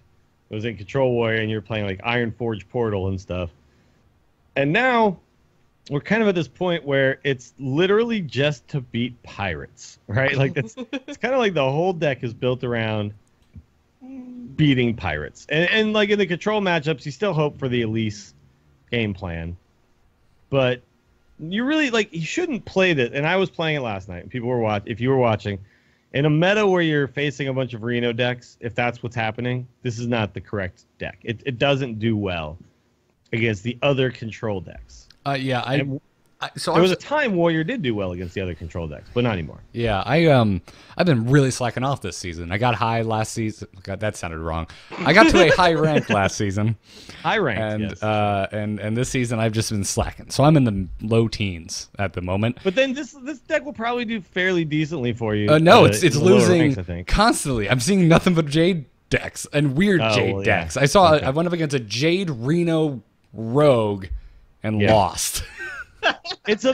Speaker 5: was in Control Warrior, and you're playing like Ironforge Portal and stuff. And now we're kind of at this point where it's literally just to beat pirates, right? Like it's kind of like the whole deck is built around beating pirates. And like in the control matchups, you still hope for the Elise game plan. But you really, like, you shouldn't play this. And I was playing it last night. People were if you were watching, in a meta where you're facing a bunch of Reno decks, if that's what's happening, this is not the correct deck. It doesn't do well against the other control decks. There was a time Warrior did do well against the other control decks, but not anymore.
Speaker 1: Yeah, I've been really slacking off this season. I got high last season. God, that sounded wrong. I got to a high rank last season.
Speaker 5: High rank,
Speaker 1: and
Speaker 5: yes.
Speaker 1: And this season I've just been slacking. So I'm in the low teens at the moment.
Speaker 5: But then this deck will probably do fairly decently for you.
Speaker 1: No, it's losing
Speaker 5: ranks, I think.
Speaker 1: Constantly. I'm seeing nothing but Jade decks and weird Jade decks. I went up against a Jade Reno Rogue and lost.
Speaker 5: This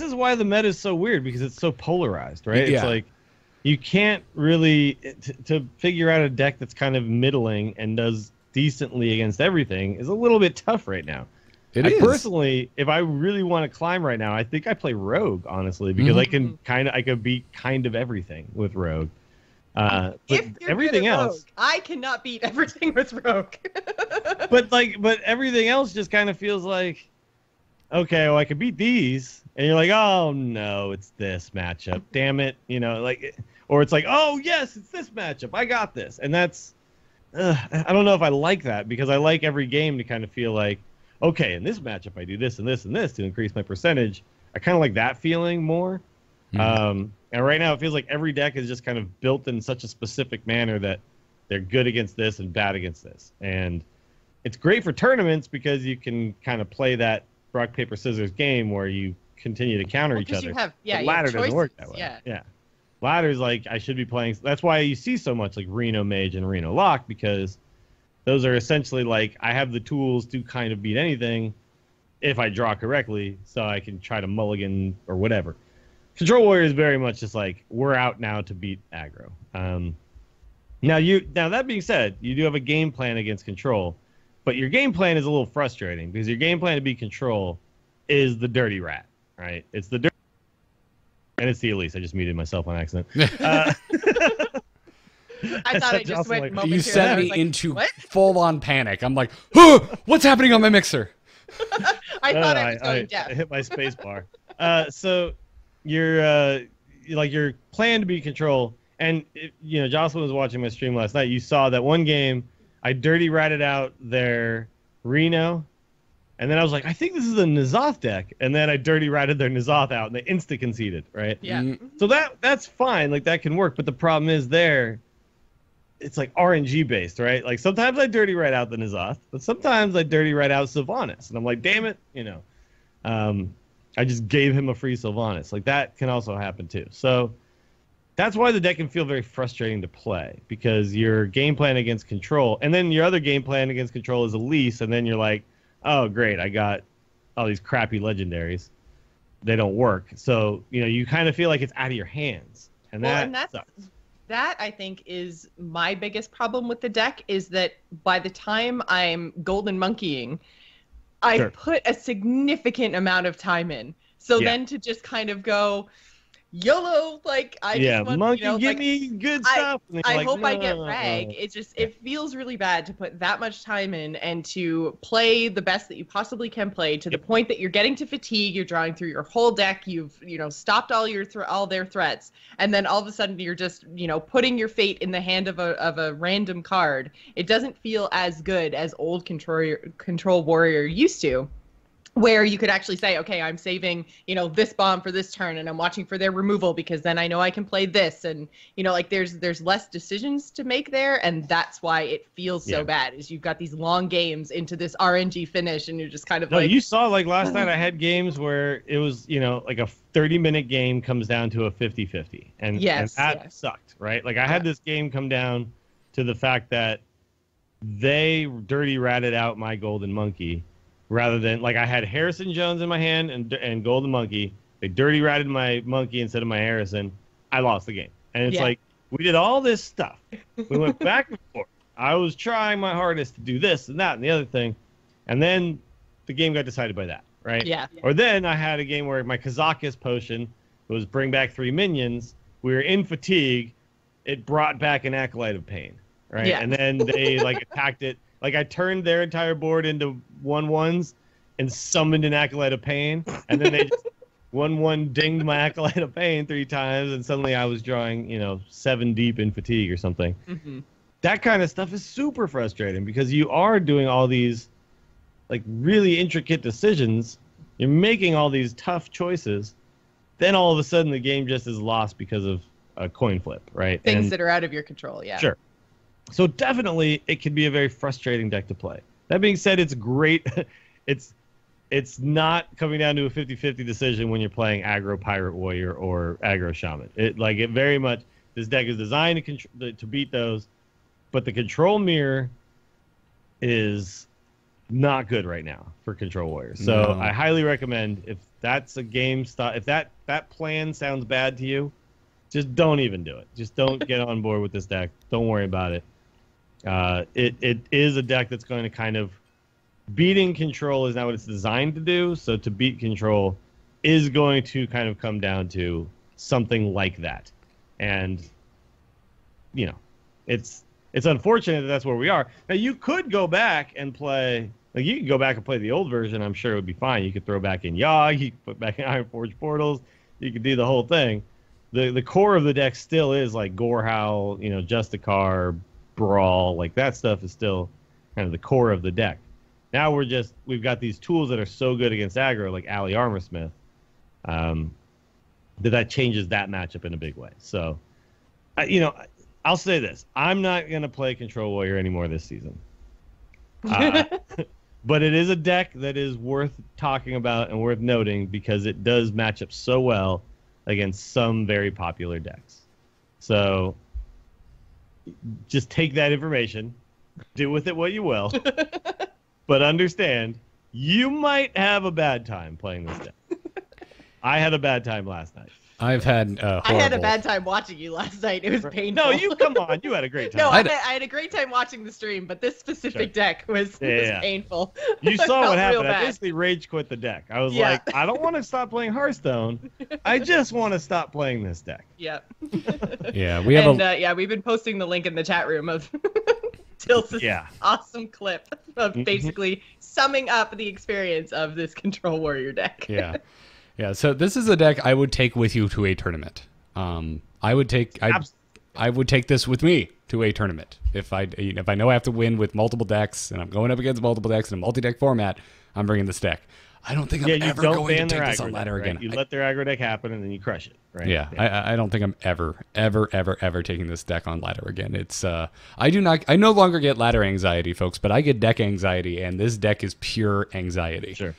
Speaker 5: is why the meta is so weird, because it's so polarized, right?
Speaker 1: Yeah.
Speaker 5: It's like you can't really to figure out a deck that's kind of middling and does decently against everything is a little bit tough right now. Personally, if I really want to climb right now, I think I play Rogue, honestly, because I could beat kind of everything with Rogue. But everything else,
Speaker 4: Rogue, I cannot beat everything with Rogue.
Speaker 5: but everything else just kind of feels like, okay, well, I could beat these, and you're like, oh no, it's this matchup, damn it, or it's like, oh yes, it's this matchup, I got this, and that's, I don't know if I like that, because I like every game to kind of feel like, okay, in this matchup I do this and this and this to increase my percentage. I kind of like that feeling more. Mm-hmm. And right now it feels like every deck is just kind of built in such a specific manner that they're good against this and bad against this, and it's great for tournaments because you can kind of play that rock, paper, scissors game where you continue to counter each other. Ladder doesn't work that way. Yeah. Ladder's like, I should be playing. That's why you see so much like Reno Mage and Reno Lock, because those are essentially like, I have the tools to kind of beat anything if I draw correctly, so I can try to mulligan or whatever. Control Warrior is very much just like, we're out now to beat aggro. Now that being said, you do have a game plan against Control. But your game plan is a little frustrating, because your game plan to beat Control is the Dirty Rat, right? It's the Dirty and it's the Elise. I just muted myself on accident.
Speaker 4: I thought I just went momentarily.
Speaker 1: You sent me into full-on panic. I'm like, huh, what's happening on my mixer?
Speaker 4: I thought I was going deaf.
Speaker 5: I hit my space bar. So your plan to beat Control, and Jocelyn was watching my stream last night. You saw that one game I dirty ratted out their Reno, and then I was like, I think this is a N'Zoth deck, and then I dirty ratted their N'Zoth out, and they insta conceded, right?
Speaker 4: Yeah.
Speaker 5: So that's fine, like that can work, but the problem is it's like RNG based, right? Like sometimes I dirty rat out the N'Zoth, but sometimes I dirty rat out Sylvanas, and I'm like, damn it, I just gave him a free Sylvanas. Like that can also happen too. So that's why the deck can feel very frustrating to play, because your game plan against Control, and then your other game plan against Control is Elise, and then you're like, oh, great, I got all these crappy legendaries. They don't work. So, you kind of feel like it's out of your hands. And that sucks.
Speaker 4: That, I think, is my biggest problem with the deck, is that by the time I'm golden monkeying, I put a significant amount of time in. So then to just kind of go, YOLO, like I
Speaker 5: Yeah,
Speaker 4: just want,
Speaker 5: monkey,
Speaker 4: you know,
Speaker 5: give
Speaker 4: like,
Speaker 5: me good stuff. And
Speaker 4: I
Speaker 5: you're like,
Speaker 4: hope I get
Speaker 5: "No."
Speaker 4: rag. It just it feels really bad to put that much time in and to play the best that you possibly can play to the point that you're getting to fatigue. You're drawing through your whole deck. You've stopped all your all their threats, and then all of a sudden you're just putting your fate in the hand of a random card. It doesn't feel as good as old Control Warrior used to, where you could actually say, okay, I'm saving, this bomb for this turn, and I'm watching for their removal because then I know I can play this, and like there's less decisions to make there, and that's why it feels so bad. Is you've got these long games into this RNG finish, and you're just kind of
Speaker 5: you saw like last night I had games where it was like a 30-minute game comes down to a 50-50, and that sucked, right? Like I had this game come down to the fact that they dirty ratted out my Golden Monkey. Rather than, like, I had Harrison Jones in my hand and Golden Monkey. They dirty ratted my monkey instead of my Harrison. I lost the game. And it's like, we did all this stuff. We went back and forth. I was trying my hardest to do this and that and the other thing. And then the game got decided by that, right?
Speaker 4: Yeah.
Speaker 5: Or then I had a game where my Kazakus potion was bring back 3 minions. We were in fatigue. It brought back an Acolyte of Pain, right?
Speaker 4: Yeah.
Speaker 5: And then they, like, attacked it. Like, I turned their entire board into 1/1s and summoned an Acolyte of Pain, and then they just 1/1 dinged my Acolyte of Pain 3 times, and suddenly I was drawing, 7 deep in fatigue or something.
Speaker 4: Mm-hmm.
Speaker 5: That kind of stuff is super frustrating because you are doing all these, like, really intricate decisions. You're making all these tough choices. Then all of a sudden the game just is lost because of a coin flip, right?
Speaker 4: Things that are out of your control, yeah.
Speaker 5: Sure. So definitely, it can be a very frustrating deck to play. That being said, it's great. It's not coming down to a 50-50 decision when you're playing aggro Pirate Warrior or aggro Shaman. It very much, this deck is designed to beat those, but the control mirror is not good right now for Control Warriors. So I highly recommend, if that's a game if that plan sounds bad to you, just don't even do it. Just don't get on board with this deck. Don't worry about it. It is a deck that's going to kind of beating Control is not what it's designed to do. So to beat Control is going to kind of come down to something like that. And it's unfortunate that that's where we are. Now you could go back and play, like you could go back and play the old version. I'm sure it would be fine. You could throw back in Yogg, you could put back in Ironforge Portals, you could do the whole thing. The core of the deck still is like Gorehowl, Justicar, Brawl, like that stuff is still kind of the core of the deck. Now we've got these tools that are so good against aggro, like Alley Armorsmith, that changes that matchup in a big way. So, I'll say this: I'm not gonna play Control Warrior anymore this season. But it is a deck that is worth talking about and worth noting because it does match up so well against some very popular decks. So just take that information, do with it what you will, but understand you might have a bad time playing this deck. I had a bad time last night.
Speaker 1: I've had
Speaker 4: I had a bad time watching you last night. It was painful.
Speaker 5: No, you come on. You had a great time.
Speaker 4: No, I had a great time watching the stream, but this specific deck was painful.
Speaker 5: You saw what happened. I
Speaker 4: bad.
Speaker 5: basically rage quit the deck. I was like, I don't want to stop playing Hearthstone. I just want to stop playing this deck.
Speaker 4: Yep.
Speaker 1: Yeah, we have
Speaker 4: we've been posting the link in the chat room of Tils's awesome clip of basically summing up the experience of this Control Warrior deck.
Speaker 1: Yeah. Yeah, so this is a deck I would take with you to a tournament. I would take this with me to a tournament. If I know I have to win with multiple decks and I'm going up against multiple decks in a multi-deck format, I'm bringing this deck. I don't think I'm ever going to take this on ladder
Speaker 5: right?
Speaker 1: again.
Speaker 5: You let their aggro deck happen and then you crush it, right?
Speaker 1: Yeah. I don't think I'm ever taking this deck on ladder again. It's I no longer get ladder anxiety, folks, but I get deck anxiety, and this deck is pure anxiety.
Speaker 5: Sure.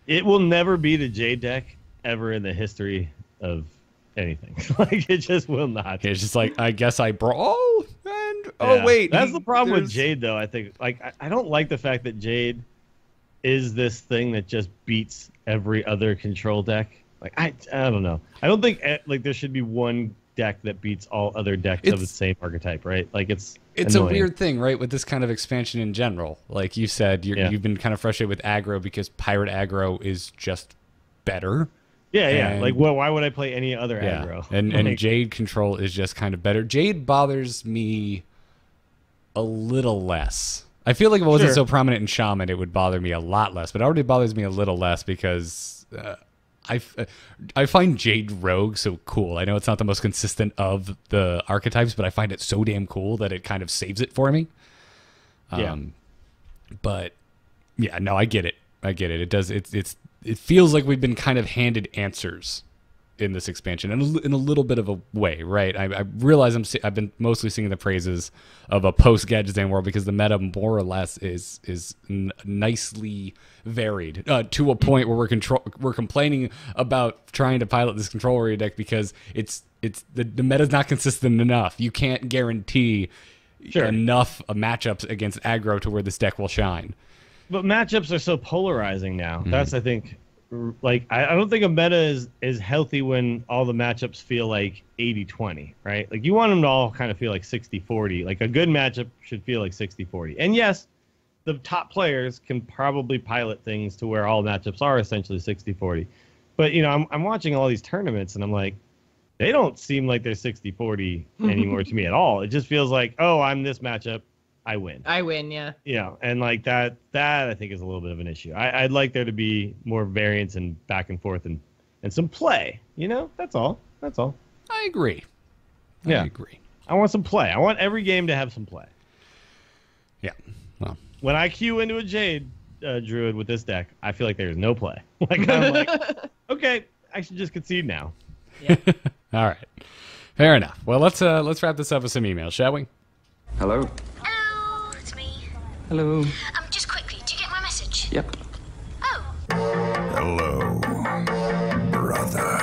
Speaker 5: It will never beat a Jade deck ever in the history of anything. Like, it just will not.
Speaker 1: It's just like, I guess I brawl, and wait.
Speaker 5: That's the problem with Jade, though, I think. Like, I don't like the fact that Jade is this thing that just beats every other control deck. Like, I don't know. I don't think, like, there should be one deck that beats all other decks of the same archetype, right? Like, it's
Speaker 1: annoying. A weird thing, right, with this kind of expansion in general. Like you said, you've been kind of frustrated with aggro because pirate aggro is just better.
Speaker 5: Yeah,
Speaker 1: And-
Speaker 5: like, well, why would I play any other
Speaker 1: Yeah,
Speaker 5: aggro?
Speaker 1: and
Speaker 5: Like,
Speaker 1: Jade control is just kind of better. Jade bothers me a little less. I feel like if it wasn't
Speaker 5: Sure.
Speaker 1: so prominent in Shaman, it would bother me a lot less. But it already bothers me a little less because I find Jade Rogue so cool. I know it's not the most consistent of the archetypes, but I find it so damn cool that it kind of saves it for me.
Speaker 5: yeah.
Speaker 1: But yeah, no, I get it. I get it. It does. It feels like we've been kind of handed answers in this expansion in a little bit of a way, right? I realize I've been mostly singing the praises of a post Gadgetzan world because the meta more or less is nicely varied to a point where we're complaining about trying to pilot this control warrior deck because the meta's not consistent enough. You can't guarantee
Speaker 5: Sure.
Speaker 1: enough matchups against aggro to where this deck will shine.
Speaker 5: But matchups are so polarizing now.
Speaker 1: Mm-hmm.
Speaker 5: That's, I think, like, I don't think a meta is healthy when all the matchups feel like 80-20, right? Like, you want them to all kind of feel like 60-40. Like, a good matchup should feel like 60-40. And yes, the top players can probably pilot things to where all matchups are essentially 60-40. But, you know, I'm watching all these tournaments, and I'm like, they don't seem like they're 60-40 anymore to me at all. It just feels like, oh, I'm this matchup, I win.
Speaker 4: I win, yeah.
Speaker 5: Yeah, and like that I think is a little bit of an issue. I'd like there to be more variance and back and forth and some play. You know, that's all.
Speaker 1: I agree.
Speaker 5: Yeah.
Speaker 1: I agree.
Speaker 5: I want some play. I want every game to have some play.
Speaker 1: Yeah. Well,
Speaker 5: When I queue into a Jade Druid with this deck, I feel like there's no play. Like, I'm like, okay, I should just concede now.
Speaker 1: all right. Fair enough. Well, let's wrap this up with some emails, shall we?
Speaker 7: Hello?
Speaker 8: Hello, it's me.
Speaker 7: Hello.
Speaker 8: Just quickly, do you get my message?
Speaker 7: Yep.
Speaker 8: Oh,
Speaker 2: Hello, brother.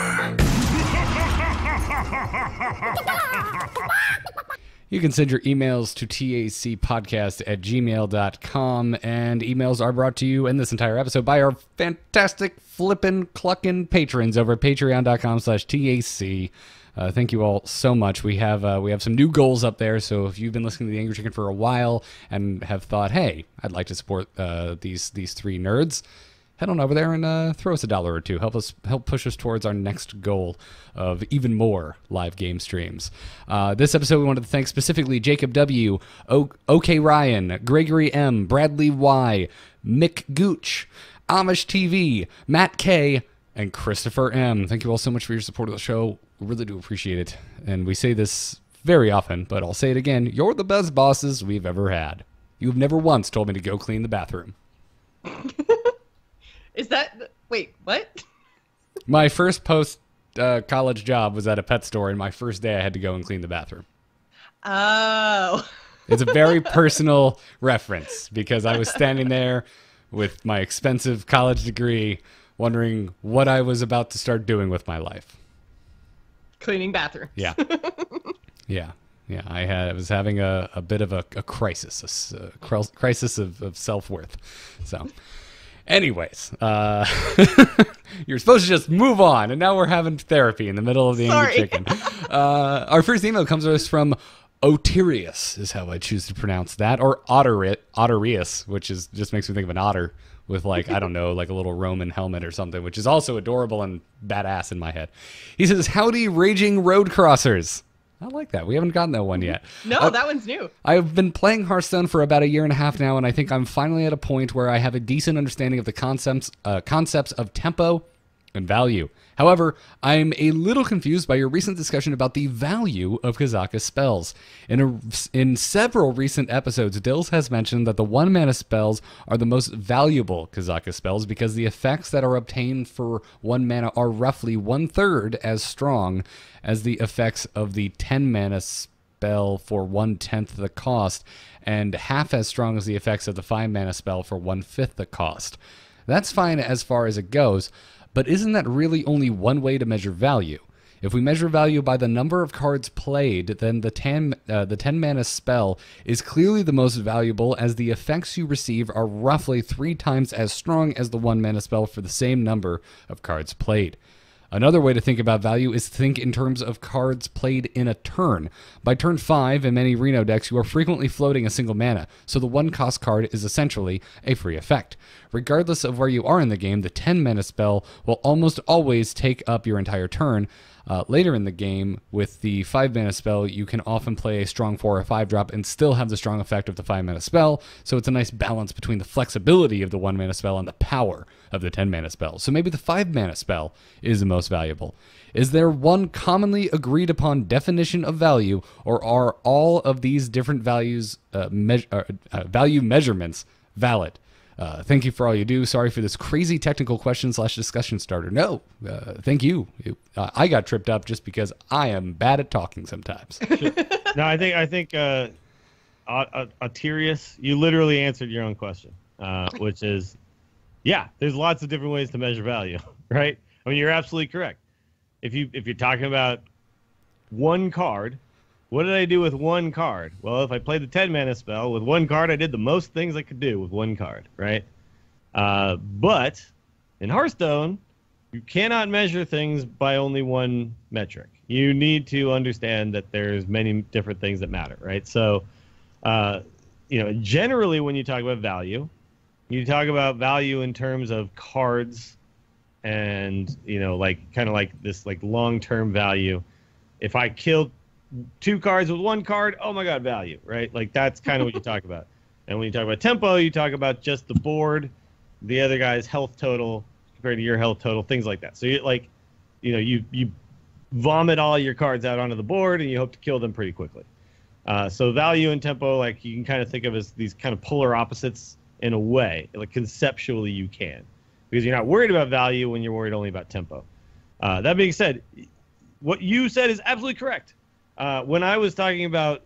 Speaker 1: You can send your emails to tacpodcast@gmail.com, and emails are brought to you in this entire episode by our fantastic flippin' cluckin' patrons over at patreon.com/TAC. Thank you all so much. We have some new goals up there, so if you've been listening to The Angry Chicken for a while and have thought, hey, I'd like to support these three nerds, head on over there and throw us $1 or $2. Help push us towards our next goal of even more live game streams. This episode, we wanted to thank specifically Jacob W, OK Ryan, Gregory M, Bradley Y, Mick Gooch, Amish TV, Matt K, and Christopher M. Thank you all so much for your support of the show. We really do appreciate it. And we say this very often, but I'll say it again. You're the best bosses we've ever had. You've never once told me to go clean the bathroom.
Speaker 4: Is that... Wait, what?
Speaker 1: My first post-college job was at a pet store, and my first day I had to go and clean the bathroom.
Speaker 4: Oh.
Speaker 1: It's a very personal reference because I was standing there with my expensive college degree wondering what I was about to start doing with my life.
Speaker 4: Cleaning bathrooms.
Speaker 1: Yeah. Yeah. I was having a bit of a crisis, a crisis of self-worth. So... Anyways, you're supposed to just move on, and now we're having therapy in the middle of the Angry Chicken. Our first email comes to us from Otirius, is how I choose to pronounce that, or Otterius, which just makes me think of an otter with, like, I don't know, like a little Roman helmet or something, which is also adorable and badass in my head. He says, "Howdy, raging road crossers." I like that. We haven't gotten that one yet.
Speaker 4: No, that one's new.
Speaker 1: I've been playing Hearthstone for about 1.5 years now, and I think I'm finally at a point where I have a decent understanding of the concepts of tempo and value. However, I'm a little confused by your recent discussion about the value of Kazaka spells. In several recent episodes, Dills has mentioned that the 1-mana spells are the most valuable Kazaka spells because the effects that are obtained for 1 mana are roughly 1/3 as strong as the effects of the 10-mana spell for 1/10 the cost, and half as strong as the effects of the 5-mana spell for 1/5 the cost. That's fine as far as it goes, but isn't that really only one way to measure value? If we measure value by the number of cards played, then the 10-mana spell is clearly the most valuable, as the effects you receive are roughly 3 times as strong as the 1-mana spell for the same number of cards played. Another way to think about value is to think in terms of cards played in a turn. By turn 5, in many Reno decks, you are frequently floating a single mana, so the 1-cost card is essentially a free effect. Regardless of where you are in the game, the 10-mana spell will almost always take up your entire turn. Later in the game, with the 5-mana spell, you can often play a strong 4 or 5 drop and still have the strong effect of the 5-mana spell, so it's a nice balance between the flexibility of the 1-mana spell and the power of the 10-mana spell. So maybe the 5-mana spell is the most valuable. Is there one commonly agreed upon definition of value, or are all of these different values value measurements valid? Thank you for all you do. Sorry for this crazy technical question/discussion starter. No, thank you. I got tripped up just because I am bad at talking sometimes.
Speaker 5: No, I think Atirius, you literally answered your own question, which is, yeah, there's lots of different ways to measure value, right? I mean, you're absolutely correct. If you're talking about one card, what did I do with one card? Well, if I played the 10-mana spell with one card, I did the most things I could do with one card, right? But in Hearthstone, you cannot measure things by only one metric. You need to understand that there's many different things that matter, right? So, generally when you talk about value, you talk about value in terms of cards and, kind of like this like long-term value. If I killed 2 cards with 1 card, oh my god, value, right? Like that's kind of what you talk about. And when you talk about tempo, you talk about just the board, the other guy's health total compared to your health total, things like that. So you vomit all your cards out onto the board and you hope to kill them pretty quickly. So value and tempo, like you can kind of think of as these kind of polar opposites in a way. Like conceptually you can, because you're not worried about value when you're worried only about tempo. That being said, what you said is absolutely correct. When I was talking about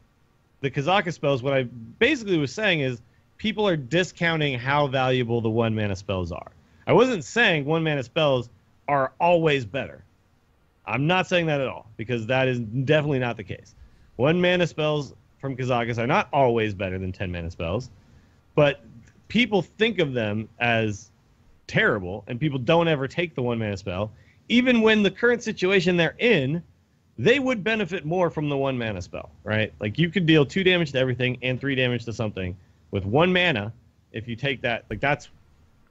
Speaker 5: the Kazaka spells, what I basically was saying is people are discounting how valuable the 1-mana spells are. I wasn't saying 1-mana spells are always better. I'm not saying that at all, because that is definitely not the case. 1-mana spells from Kazakus are not always better than 10-mana spells, but people think of them as terrible, and people don't ever take the 1-mana spell. Even when the current situation they're in, they would benefit more from the 1-mana spell, right? Like you could deal 2 damage to everything and 3 damage to something with 1 mana if you take that. Like that's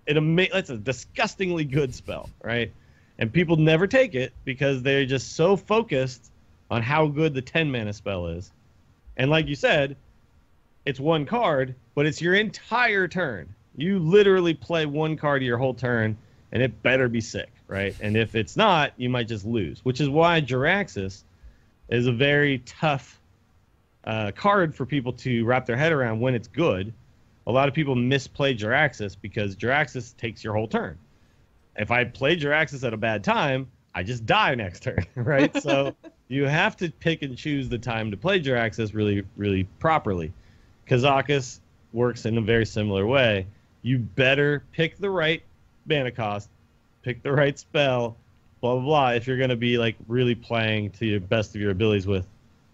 Speaker 5: a disgustingly good spell, right? And people never take it because they're just so focused on how good the 10-mana spell is. And like you said, it's 1 card, but it's your entire turn. You literally play 1 card your whole turn, and it better be sick, right? And if it's not, you might just lose, which is why Jaraxxus is a very tough card for people to wrap their head around when it's good. A lot of people misplay Jaraxxus because Jaraxxus takes your whole turn. If I play Jaraxxus at a bad time, I just die next turn, right? So you have to pick and choose the time to play Jaraxxus really, really properly. Kazakus works in a very similar way. You better pick the right mana cost, pick the right spell, blah, blah, blah, if you're going to be like really playing to your best of your abilities with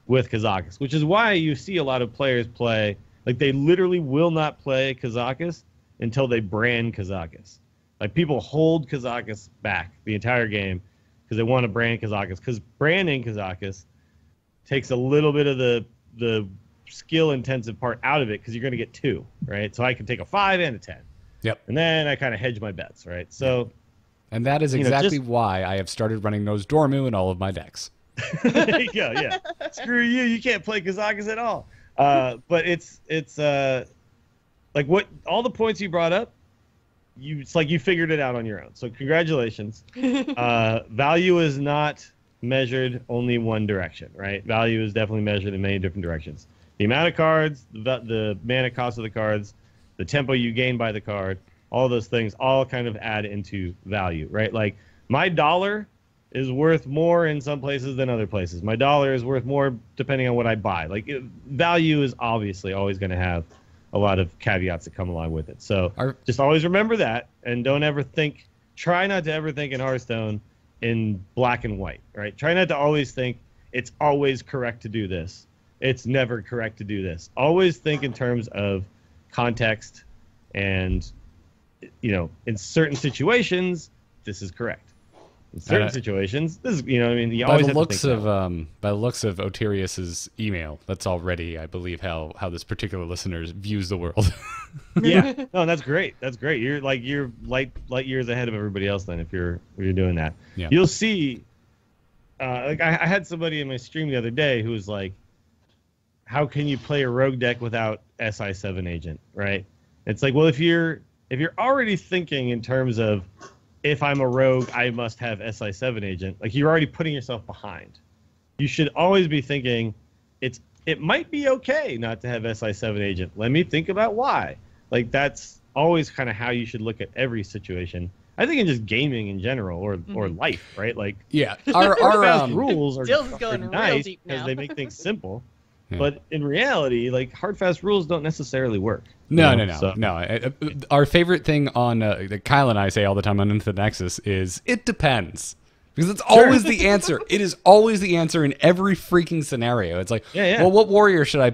Speaker 5: Kazakus, which is why you see a lot of players play, like they literally will not play Kazakus until they brand Kazakus. Like people hold Kazakus back the entire game because they want to brand Kazakus, because branding Kazakus takes a little bit of the skill intensive part out of it, because you're going to get 2, right? So I can take a 5 and a 10.
Speaker 1: Yep.
Speaker 5: And then I kind of hedge my bets, right? So,
Speaker 1: and that is exactly why I have started running Nose Dormu in all of my decks.
Speaker 5: There you go, yeah. Screw you, you can't play Kazakus at all. But it's like what all the points you brought up, it's like you figured it out on your own. So congratulations. Value is not measured only one direction, right? Value is definitely measured in many different directions. The amount of cards, the mana cost of the cards, the tempo you gain by the card, all those things all kind of add into value, right? Like my dollar is worth more in some places than other places. My dollar is worth more depending on what I buy. Like value is obviously always going to have a lot of caveats that come along with it. So just always remember that, and don't ever think, try not to ever think in Hearthstone in black and white, right? Try not to always think it's always correct to do this. It's never correct to do this. Always think in terms of context, and in certain situations this is correct. In certain situations, this is, you know, I mean, you
Speaker 1: By
Speaker 5: always
Speaker 1: the
Speaker 5: have to think
Speaker 1: by the looks of Otirius's email, that's already, I believe, how this particular listener views the world.
Speaker 5: Yeah, no, that's great. That's great. You're light years ahead of everybody else. Then, if you're doing that,
Speaker 1: Yeah.
Speaker 5: You'll see. Like I had somebody in my stream the other day who was like, "How can you play a rogue deck without SI7 agent?" Right? It's like, well, if you're already thinking in terms of, if I'm a rogue, I must have SI7 agent. Like, you're already putting yourself behind. You should always be thinking, it might be okay not to have SI7 agent. Let me think about why. Like, that's always kind of how you should look at every situation. I think in just gaming in general, or life, right? Like,
Speaker 1: Yeah,
Speaker 5: our rules are
Speaker 4: Dill's going real
Speaker 5: nice
Speaker 4: deep
Speaker 5: because
Speaker 4: now.
Speaker 5: they make things simple.
Speaker 1: Yeah.
Speaker 5: But in reality, like, hard fast rules don't necessarily work.
Speaker 1: No.
Speaker 5: So-
Speaker 1: Our favorite thing on that Kyle and I say all the time on Into the Nexus is it depends. Because it's always the answer. It is always the answer in every freaking scenario. It's like,
Speaker 5: Yeah.
Speaker 1: well, what warrior should I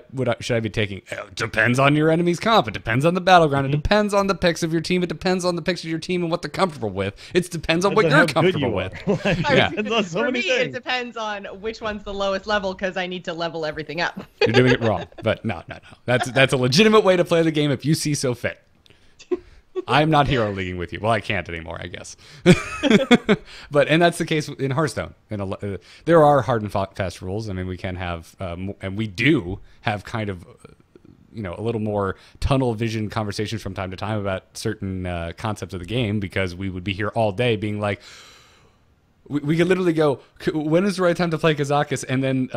Speaker 1: be taking? It depends on your enemy's comp. It depends on the battleground.
Speaker 5: Mm-hmm.
Speaker 1: It depends on the picks of your team. It depends on the picks of your team and what they're comfortable with. It depends on what
Speaker 5: Depends on
Speaker 1: you're
Speaker 5: how good
Speaker 1: comfortable
Speaker 5: you
Speaker 1: with.
Speaker 5: are. Like,
Speaker 1: Yeah.
Speaker 5: depends on so
Speaker 4: For
Speaker 5: many
Speaker 4: me, it
Speaker 5: things.
Speaker 4: depends on which one's the lowest level because I need to level everything up.
Speaker 1: You're doing it wrong. But no. That's a legitimate way to play the game if you see so fit. I'm not hero leaguing with you. Well, I can't anymore, I guess. And that's the case in Hearthstone. There are hard and fast rules. I mean, we can have, and we do have kind of, a little more tunnel vision conversations from time to time about certain concepts of the game, because we would be here all day being like, we could literally go, when is the right time to play Kazakus, and then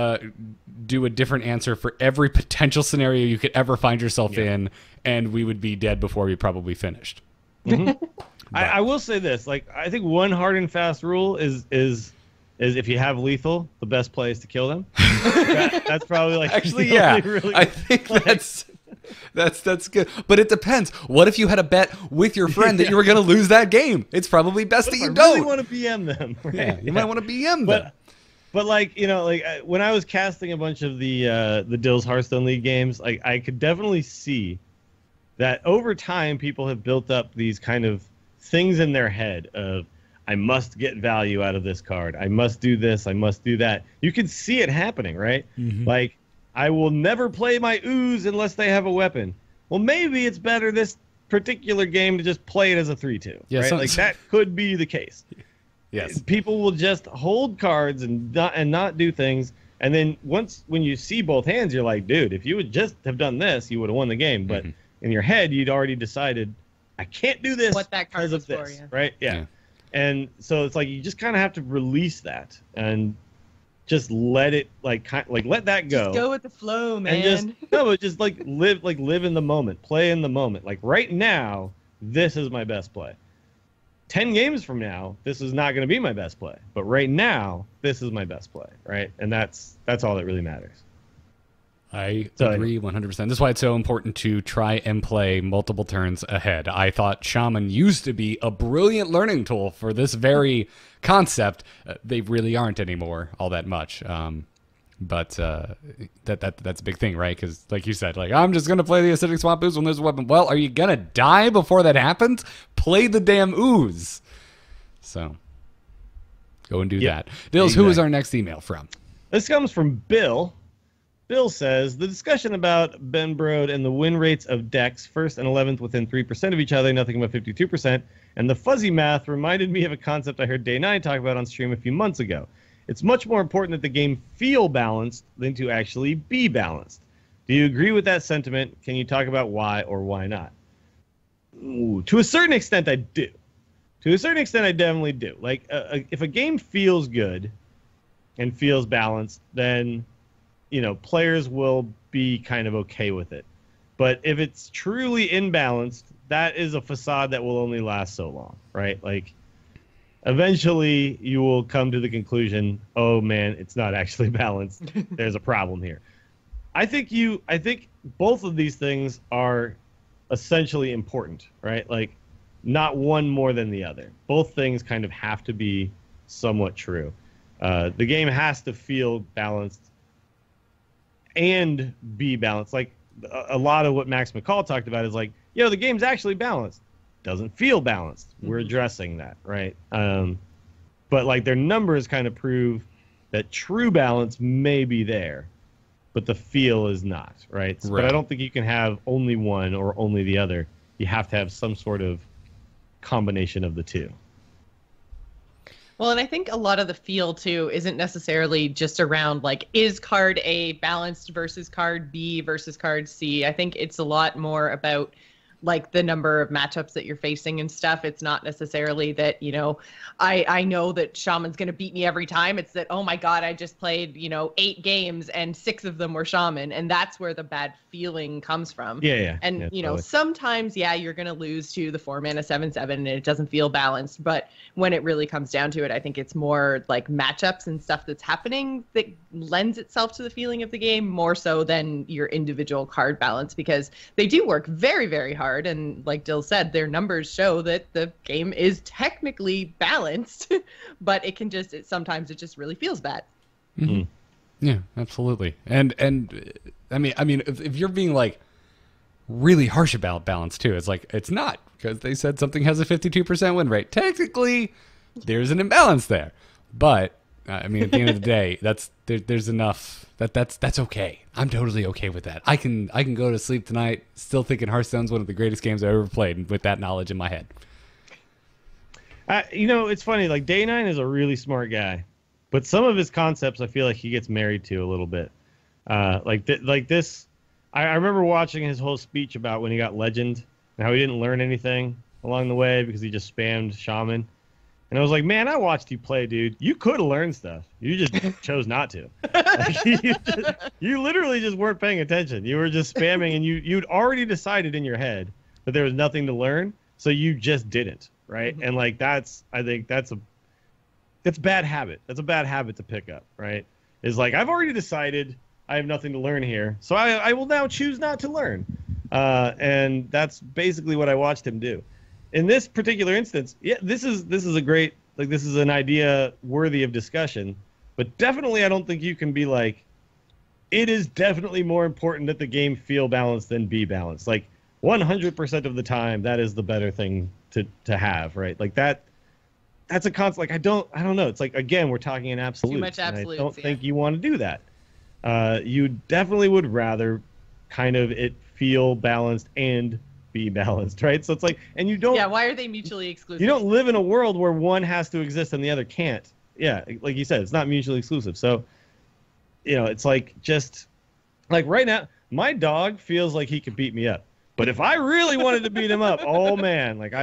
Speaker 1: do a different answer for every potential scenario you could ever find yourself in, and we would be dead before we probably finished.
Speaker 5: I will say this: like, I think one hard and fast rule is if you have lethal, the best play is to kill them. That's probably like
Speaker 1: Actually,
Speaker 5: the
Speaker 1: yeah,
Speaker 5: only really
Speaker 1: I think that's good. But it depends. What if you had a bet with your friend that you were going to lose that game? It's probably best that
Speaker 5: I
Speaker 1: you
Speaker 5: really
Speaker 1: don't.
Speaker 5: want to BM them. Right?
Speaker 1: Yeah, you might want to BM them.
Speaker 5: But like, when I was casting a bunch of the Dills Hearthstone League games, like, I could definitely see that over time people have built up these kind of things in their head of, I must get value out of this card. I must do this. I must do that. You can see it happening, right?
Speaker 1: Mm-hmm.
Speaker 5: Like, I will never play my ooze unless they have a weapon. Well, maybe it's better this particular game to just play it as a 3/2.
Speaker 1: Yeah,
Speaker 5: right?
Speaker 1: so-
Speaker 5: Like, that could be the case.
Speaker 1: Yes.
Speaker 5: People will just hold cards and not do things. And then when you see both hands, you're like, dude, if you would just have done this, you would have won the game. But in your head, you'd already decided, I can't do this
Speaker 4: What that card
Speaker 5: because of
Speaker 4: was
Speaker 5: this,
Speaker 4: for, yeah.
Speaker 5: right? Yeah. And so it's like, you just kind of have to release that and just let it let that go.
Speaker 4: Just go with the flow, man.
Speaker 5: And just live in the moment, play in the moment. Like, right now, this is my best play. 10 games from now, this is not going to be my best play. But right now, this is my best play, right? And that's all that really matters.
Speaker 1: I agree 100%. This is why it's so important to try and play multiple turns ahead. I thought Shaman used to be a brilliant learning tool for this very concept. They really aren't anymore all that much. But that's a big thing, right? Because, like you said, like, I'm just going to play the Acidic Swamp Ooze when there's a weapon. Well, are you going to die before that happens? Play the damn Ooze. So, go and do that. Dills, who is our next email from?
Speaker 5: This comes from Bill. Bill says, the discussion about Ben Brode and the win rates of decks, 1st and 11th within 3% of each other, nothing but 52%, and the fuzzy math reminded me of a concept I heard Day9 talk about on stream a few months ago. It's much more important that the game feel balanced than to actually be balanced. Do you agree with that sentiment? Can you talk about why or why not? Ooh, to a certain extent, I do. To a certain extent, I definitely do. Like, if a game feels good and feels balanced, then players will be kind of okay with it. But if it's truly imbalanced, that is a facade that will only last so long, right? Like, eventually you will come to the conclusion, oh man, it's not actually balanced. There's a problem here. I think both of these things are essentially important, right? Like, not one more than the other. Both things kind of have to be somewhat true. The game has to feel balanced and be balanced. Like, a lot of what Max McCall talked about is like, the game's actually balanced. Doesn't feel balanced. We're addressing that, right? but like their numbers kind of prove that true balance may be there, but the feel is not, right?
Speaker 1: Right.
Speaker 5: But I don't think you can have only one or only the other. You have to have some sort of combination of the two.
Speaker 4: Well, and I think a lot of the feel too isn't necessarily just around like, is card A balanced versus card B versus card C. I think it's a lot more about like the number of matchups that you're facing and stuff. It's not necessarily that, you know, I know that Shaman's going to beat me every time. It's that, oh my God, I just played, you know, 8 games and 6 of them were Shaman. And that's where the bad feeling comes from.
Speaker 5: Yeah.
Speaker 4: And, you know, sometimes, you're going to lose to the 4-mana 7/7 and it doesn't feel balanced. But when it really comes down to it, I think it's more like matchups and stuff that's happening that lends itself to the feeling of the game more so than your individual card balance, because they do work very, very hard. And like Dill said, their numbers show that the game is technically balanced, but sometimes it just really feels bad.
Speaker 1: Mm-hmm. Yeah, absolutely. And I mean, if you're being like really harsh about balance too, it's like, it's not, because they said something has a 52% win rate. Technically, there's an imbalance there. But I mean, at the end of the day, there's enough that's okay. I'm totally okay with that. I can go to sleep tonight still thinking Hearthstone's one of the greatest games I've ever played with that knowledge in my head.
Speaker 5: You know, it's funny. Like Day9 is a really smart guy, but some of his concepts I feel like he gets married to a little bit. Like this, I remember watching his whole speech about when he got Legend and how he didn't learn anything along the way because he just spammed Shaman. And I was like, man, I watched you play, dude. You could have learned stuff. You just chose not to. Like, you literally just weren't paying attention. You were just spamming, and you'd already decided in your head that there was nothing to learn, so you just didn't, right? Mm-hmm. And like I think that's bad habit. That's a bad habit to pick up, right? Is like, I've already decided I have nothing to learn here, so I will now choose not to learn. And that's basically what I watched him do. In this particular instance, yeah, this is a great, like, this is an idea worthy of discussion, but definitely I don't think you can be like, it is definitely more important that the game feel balanced than be balanced. Like 100% of the time, that is the better thing to have, right? Like that's a concept. Like I don't know. It's like, again, we're talking in absolutes.
Speaker 4: Too much absolutes.
Speaker 5: I don't think you want to do that. You definitely would rather kind of it feel balanced and be balanced, right? So it's like, and you don't.
Speaker 4: Yeah, why are they mutually exclusive?
Speaker 5: You don't live in a world where one has to exist and the other can't. Yeah, like you said, it's not mutually exclusive. So, you know, it's like just like right now, my dog feels like he could beat me up. But if I really wanted to beat him up, oh man, like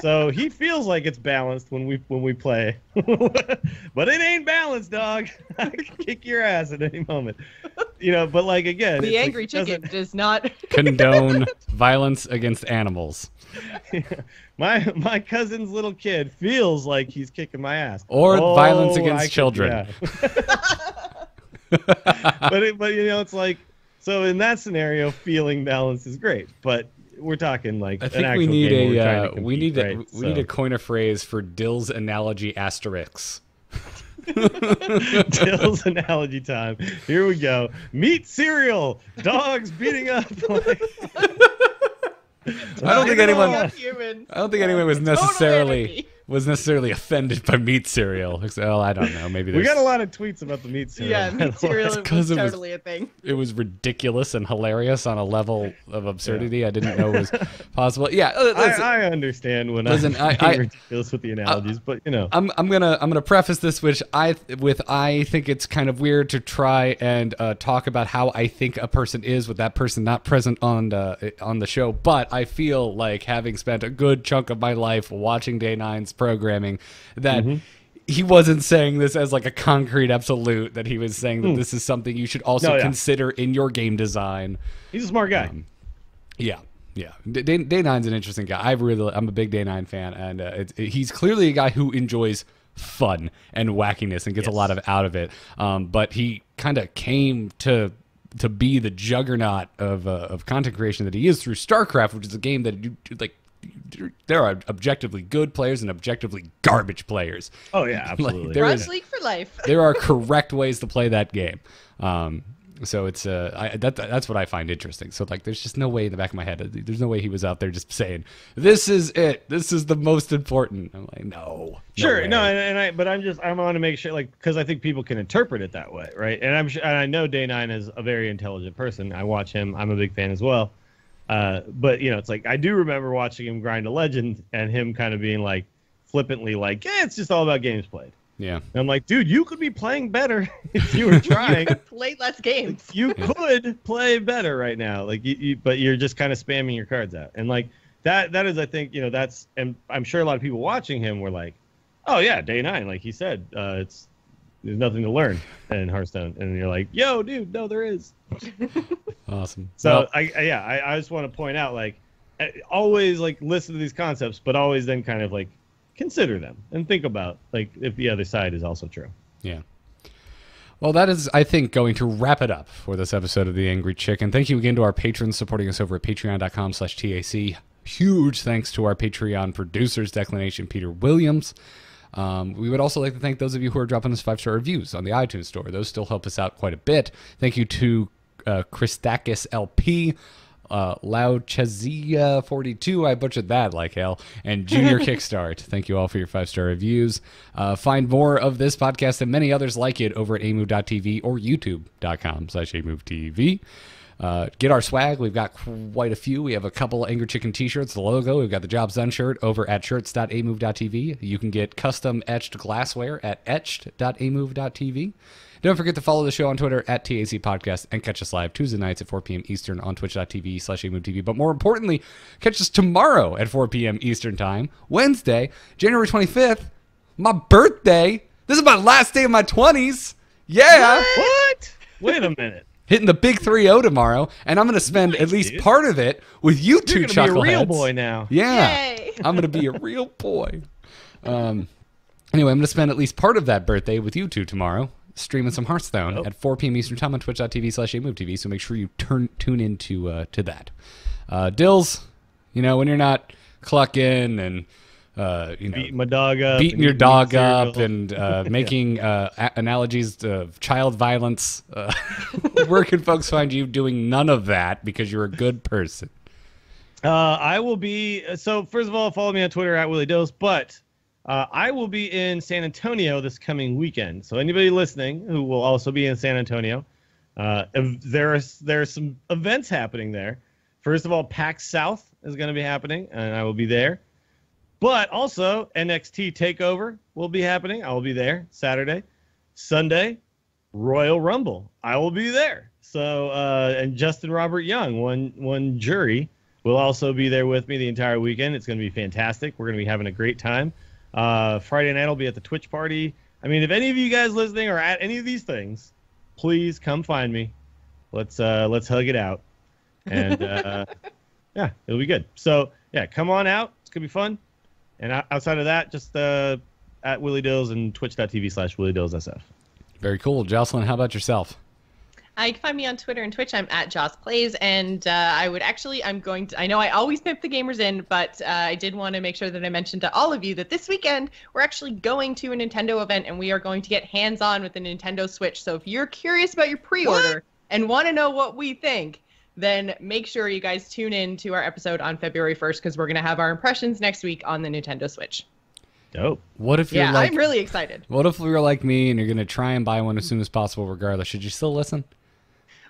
Speaker 5: so he feels like it's balanced when we play, but it ain't balanced, dog. I can kick your ass at any moment, you know. But like again,
Speaker 4: the angry chicken does not
Speaker 1: condone violence against animals.
Speaker 5: My cousin's little kid feels like he's kicking my ass,
Speaker 1: or violence against children.
Speaker 5: But you know, it's like. So in that scenario, feeling balance is great, but we're talking like
Speaker 1: I think we need we need to coin a phrase for Dill's analogy asterisks.
Speaker 5: Dill's analogy time. Here we go. Meat cereal, dogs beating up.
Speaker 1: I don't think anyone was necessarily offended by meat cereal. Well, I don't know. Maybe
Speaker 5: we got a lot of tweets about the meat cereal.
Speaker 4: Yeah, meat cereal was totally a thing.
Speaker 1: It was ridiculous and hilarious on a level of absurdity I didn't know was possible. Yeah,
Speaker 5: I understand when I'm ridiculous with the analogies, but you know,
Speaker 1: I'm gonna preface this, which I think it's kind of weird to try and talk about how I think a person is with that person not present on the show, but I feel like having spent a good chunk of my life watching Day9's programming that he wasn't saying this as like a concrete absolute, that he was saying that this is something you should also consider in your game design.
Speaker 5: He's a smart guy.
Speaker 1: Yeah. Day9's an interesting guy. I'm a big Day9 fan, and he's clearly a guy who enjoys fun and wackiness and gets a lot out of it. But he kind of came to be the juggernaut of content creation that he is through StarCraft, which is a game that there are objectively good players and objectively garbage players.
Speaker 5: Oh yeah, absolutely.
Speaker 4: Rush League for life.
Speaker 1: There are correct ways to play that game. So it's that's what I find interesting. So like, there's just no way in the back of my head, there's no way he was out there just saying, "This is it. This is the most important." I'm like, no.
Speaker 5: Sure, no, but I want to make sure, like, because I think people can interpret it that way, right? And I know Day9 is a very intelligent person. I watch him. I'm a big fan as well. But it's like, I do remember watching him grind a legend and him kind of being like flippantly like, yeah, it's just all about games played.
Speaker 1: Yeah.
Speaker 5: And I'm like, dude, you could be playing better if you were trying.
Speaker 4: You could play less games.
Speaker 5: You could play better right now. Like but you're just kind of spamming your cards out. And like that is, I think, that's, and I'm sure a lot of people watching him were like, oh yeah, Day9, like he said, there's nothing to learn in Hearthstone. And you're like, yo, dude, no, there is.
Speaker 1: Awesome.
Speaker 5: So I just want to point out, like, always like listen to these concepts, but always then kind of like consider them and think about like if the other side is also true.
Speaker 1: Yeah. Well, that is, I think, going to wrap it up for this episode of The Angry Chicken. Thank you again to our patrons supporting us over at patreon.com/TAC. Huge thanks to our Patreon producers, Declination, Peter Williams. We would also like to thank those of you who are dropping us 5-star reviews on the iTunes store. Those still help us out quite a bit. Thank you to Christakis LP, Loud Chazia 42, I butchered that like hell, and Junior Kickstart. Thank you all for your 5-star reviews. Find more of this podcast and many others like it over at amove.tv or youtube.com/amovetv. Get our swag. We've got quite a few. We have a couple Angry Chicken t-shirts, the logo. We've got the Jobs Done shirt over at shirts.amove.tv. You can get custom etched glassware at etched.amove.tv. Don't forget to follow the show on Twitter at TAC Podcast and catch us live Tuesday nights at 4 p.m. Eastern on twitch.tv/AmoveTV. But more importantly, catch us tomorrow at 4 p.m. Eastern Time, Wednesday, January 25th, my birthday. This is my last day of my 20s. Yeah.
Speaker 5: What? Wait a minute.
Speaker 1: Hitting the big 3-0 tomorrow, and I'm going to spend at least part of it with you two chuckleheads.
Speaker 5: You're going to be a real boy now.
Speaker 1: Yeah.
Speaker 4: Yay.
Speaker 1: I'm going to be a real boy. Anyway, I'm going to spend at least part of that birthday with you two tomorrow, streaming some Hearthstone at 4 p.m. Eastern Time on twitch.tv/AmoveTV, so make sure you tune into to that. Dills, when you're not clucking and
Speaker 5: beating my dog up,
Speaker 1: beating your dog up, and making analogies to child violence. Where can folks find you doing none of that because you're a good person?
Speaker 5: I will be. So first of all, follow me on Twitter at Willie Dills, but I will be in San Antonio this coming weekend. So anybody listening who will also be in San Antonio, there are some events happening there. First of all, PAX South is going to be happening, and I will be there. But also, NXT TakeOver will be happening. I will be there Saturday. Sunday, Royal Rumble. I will be there. So, and Justin Robert Young, one jury, will also be there with me the entire weekend. It's going to be fantastic. We're going to be having a great time. Friday night I'll be at the Twitch party. I mean, if any of you guys listening are at any of these things, please come find me. Let's hug it out. And, yeah, it'll be good. So, yeah, come on out. It's going to be fun. And outside of that, just at Willie Dills and twitch.tv/WillieDillsSF.
Speaker 1: Very cool. Jocelyn, how about yourself?
Speaker 4: You can find me on Twitter and Twitch. I'm at Joss Plays, and I know I always pimp the gamers in, but I did want to make sure that I mentioned to all of you that this weekend we're actually going to a Nintendo event, and we are going to get hands-on with the Nintendo Switch. So if you're curious about your pre-order and want to know what we think, then make sure you guys tune in to our episode on February 1st, because we're going to have our impressions next week on the Nintendo Switch.
Speaker 5: Dope.
Speaker 1: What if you're
Speaker 4: I'm really excited.
Speaker 1: What if you're like me and you're going to try and buy one as soon as possible regardless? Should you still listen?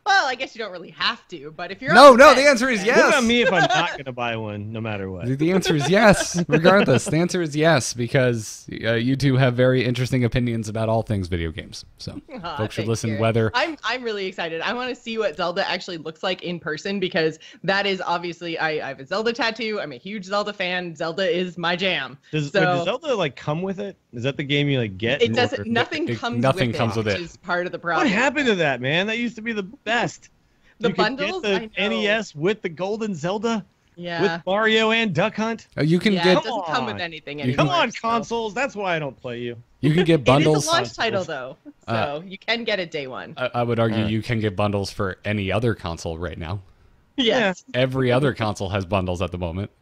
Speaker 4: Well, I guess you don't really have to, but if you're
Speaker 1: No, the answer is yes.
Speaker 5: What about me if I'm not going to buy one, no matter what?
Speaker 1: The answer is yes, regardless. The answer is yes, because you two have very interesting opinions about all things video games. So folks should listen. Whether
Speaker 4: I'm really excited. I want to see what Zelda actually looks like in person, because that is obviously I have a Zelda tattoo. I'm a huge Zelda fan. Zelda is my jam.
Speaker 5: Does Zelda like come with it? Is that the game you like get?
Speaker 4: It doesn't. Nothing comes with it, which is part of the problem.
Speaker 5: What happened to that, man? That used to be the best.
Speaker 4: The
Speaker 5: you
Speaker 4: bundles.
Speaker 5: Could get the NES with the Golden Zelda.
Speaker 4: Yeah.
Speaker 5: With Mario and Duck Hunt.
Speaker 1: You can get.
Speaker 4: It doesn't come with anything anymore.
Speaker 5: Come on, consoles. That's why I don't play you.
Speaker 1: You can get bundles.
Speaker 4: It is a launch title though, so you can get it day one.
Speaker 1: I would argue you can get bundles for any other console right now.
Speaker 4: Yes.
Speaker 1: Yeah. Every other console has bundles at the moment.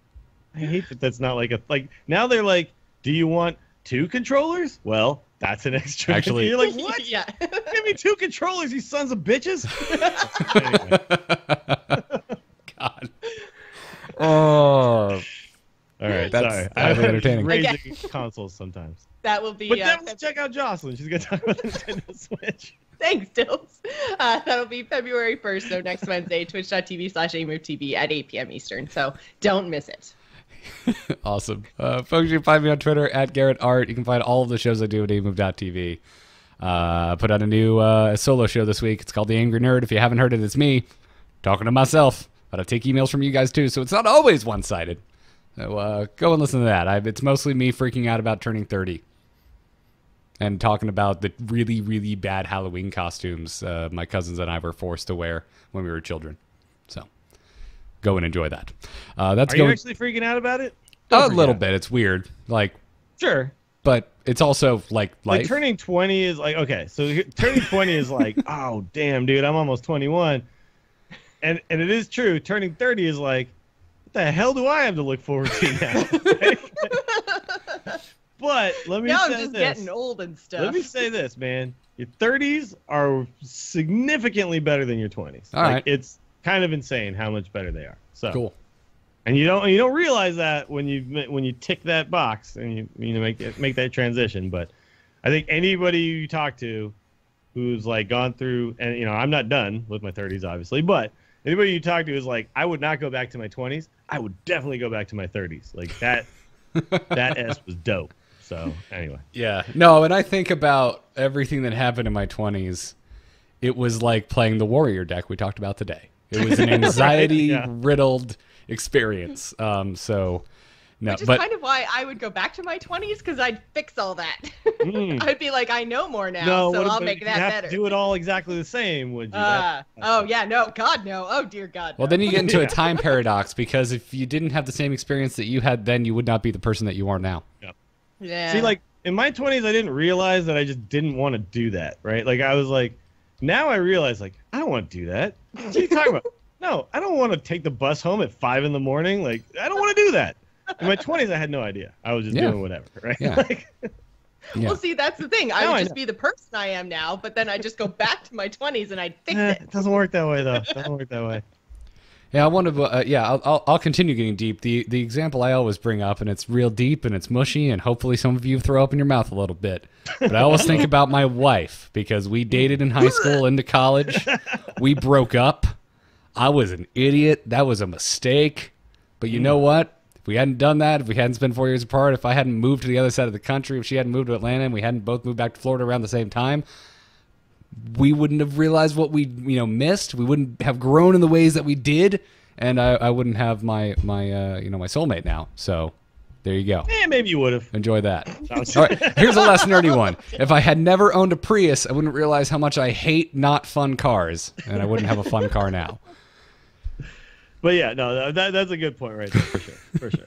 Speaker 5: I hate that that's not like now they're like, do you want 2 controllers? Well, That's an extra.
Speaker 1: Actually-
Speaker 5: You're like, what?
Speaker 4: Yeah.
Speaker 5: Give me 2 controllers, you sons of bitches.
Speaker 1: God. Oh,
Speaker 5: All right,
Speaker 1: That's
Speaker 5: sorry.
Speaker 1: highly entertaining.
Speaker 5: Raising consoles sometimes.
Speaker 4: That will be.
Speaker 5: But then let's check out Jocelyn. She's gonna talk about the Nintendo Switch.
Speaker 4: Thanks, Dills. That'll be February 1st, so next Wednesday, twitch.tv/amovetv at 8 p.m. Eastern. So don't miss it.
Speaker 1: awesome. Folks, you can find me on Twitter at Garrett Art. You can find all of the shows I do at amove.tv. I put out a new solo show this week. It's called The Angry Nerd. If you haven't heard it, it's me talking to myself. But I take emails from you guys too, so it's not always one-sided. So go and listen to that. It's mostly me freaking out about turning 30 and talking about the really, really bad Halloween costumes my cousins and I were forced to wear when we were children. So go and enjoy that. That's
Speaker 5: Are you actually freaking out about it?
Speaker 1: a little bit. It's weird, like,
Speaker 5: Sure.
Speaker 1: but it's also like life.
Speaker 5: Turning 20 is like, okay, so turning 20 is like, oh, damn, dude, I'm almost 21. And it is true. Turning 30 is like, what the hell do I have to look forward to now? But let me
Speaker 4: Now
Speaker 5: say
Speaker 4: I'm just
Speaker 5: this.
Speaker 4: getting old and stuff.
Speaker 5: Let me say this, man. Your 30s are significantly better than your 20s.
Speaker 1: All
Speaker 5: like,
Speaker 1: right.
Speaker 5: It's kind of insane how much better they are. So
Speaker 1: Cool.
Speaker 5: And you don't realize that when you tick that box and you make that transition. But I think anybody you talk to who's like gone through, and I'm not done with my 30s obviously, but anybody you talk to is like, I would not go back to my 20s. I would definitely go back to my 30s. Like that S was dope. So anyway.
Speaker 1: Yeah. No, and I think about everything that happened in my 20s. It was like playing the Warrior deck we talked about today. It was an anxiety-riddled experience. So, no.
Speaker 4: Which is
Speaker 1: but
Speaker 4: kind of why I would go back to my 20s, because I'd fix all that. I'd be like, I know more now, so I'll make that
Speaker 5: you have
Speaker 4: better.
Speaker 5: to do it all exactly the same, would you?
Speaker 4: Oh, yeah, no. God, no. Oh, dear God.
Speaker 1: well,
Speaker 4: no.
Speaker 1: then you get into a time paradox, because if you didn't have the same experience that you had then, you would not be the person that you are now.
Speaker 4: Yeah.
Speaker 5: See, like, in my 20s, I didn't realize that I just didn't want to do that, right? Like, I was like, now I realize, like, I don't want to do that. What are you talking about? No, I don't want to take the bus home at 5 in the morning. Like, I don't want to do that. In my 20s, I had no idea. I was just doing whatever, right?
Speaker 1: Yeah.
Speaker 5: Like,
Speaker 1: Yeah.
Speaker 4: Well, see, that's the thing. I
Speaker 5: Now
Speaker 4: would
Speaker 5: I
Speaker 4: just
Speaker 5: know.
Speaker 4: be the person I am now, but then I'd just go back to my 20s and I'd fix it.
Speaker 5: it doesn't work that way, though. It doesn't work that way.
Speaker 1: Yeah, I want to. I'll continue getting deep. The example I always bring up, and it's real deep and it's mushy, and hopefully some of you throw up in your mouth a little bit. But I always think about my wife, because we dated in high school into college. We broke up. I was an idiot. That was a mistake. But you know what? If we hadn't done that, if we hadn't spent 4 years apart, if I hadn't moved to the other side of the country, if she hadn't moved to Atlanta, and we hadn't both moved back to Florida around the same time, we wouldn't have realized what we missed. We wouldn't have grown in the ways that we did, and I wouldn't have my my soulmate now. So there you go.
Speaker 5: Maybe you would have.
Speaker 1: Enjoy that. All right, here's a less nerdy one. If I had never owned a Prius, I wouldn't realize how much I hate not fun cars, and I wouldn't have a fun car now.
Speaker 5: But yeah, no, that's a good point right there, for sure.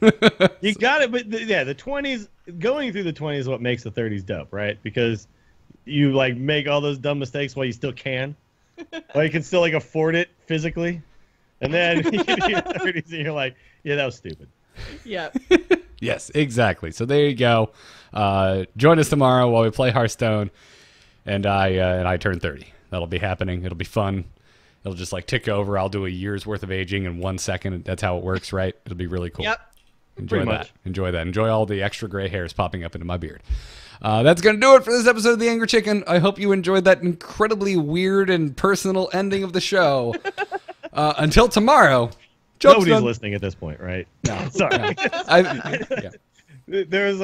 Speaker 5: You got it, but the 20s, going through the 20s is what makes the 30s dope, right? Because you like make all those dumb mistakes while you still can, while you can still like afford it physically, and then you get to your 30s and you're like, yeah, that was stupid.
Speaker 4: Yeah.
Speaker 1: Yes, exactly. So there you go. Join us tomorrow while we play Hearthstone, and I turn 30. That'll be happening. It'll be fun. It'll just like tick over. I'll do a year's worth of aging in 1 second. That's how it works, right? It'll be really cool.
Speaker 4: Yep.
Speaker 1: Enjoy
Speaker 5: Pretty
Speaker 1: that.
Speaker 5: much.
Speaker 1: Enjoy that. Enjoy all the extra gray hairs popping up into my beard. That's going to do it for this episode of The Angry Chicken. I hope you enjoyed that incredibly weird and personal ending of the show. Until tomorrow, joke's
Speaker 5: Nobody's
Speaker 1: done.
Speaker 5: listening at this point, right?
Speaker 1: No.
Speaker 5: Sorry.
Speaker 1: Yeah.
Speaker 5: There was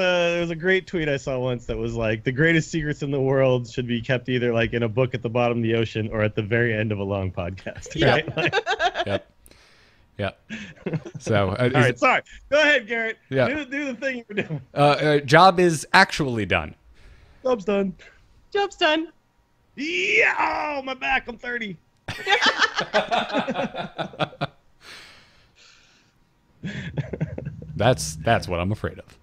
Speaker 5: a great tweet I saw once that was like, the greatest secrets in the world should be kept either like in a book at the bottom of the ocean or at the very end of a long podcast. Right? Like,
Speaker 1: Yep. Yep. So,
Speaker 5: all right, sorry. Go ahead, Garrett.
Speaker 1: Yeah.
Speaker 5: Do the thing you were doing.
Speaker 1: job is actually done.
Speaker 5: Job's done.
Speaker 4: Job's done.
Speaker 5: Yeah. Oh, my back. I'm 30.
Speaker 1: That's what I'm afraid of.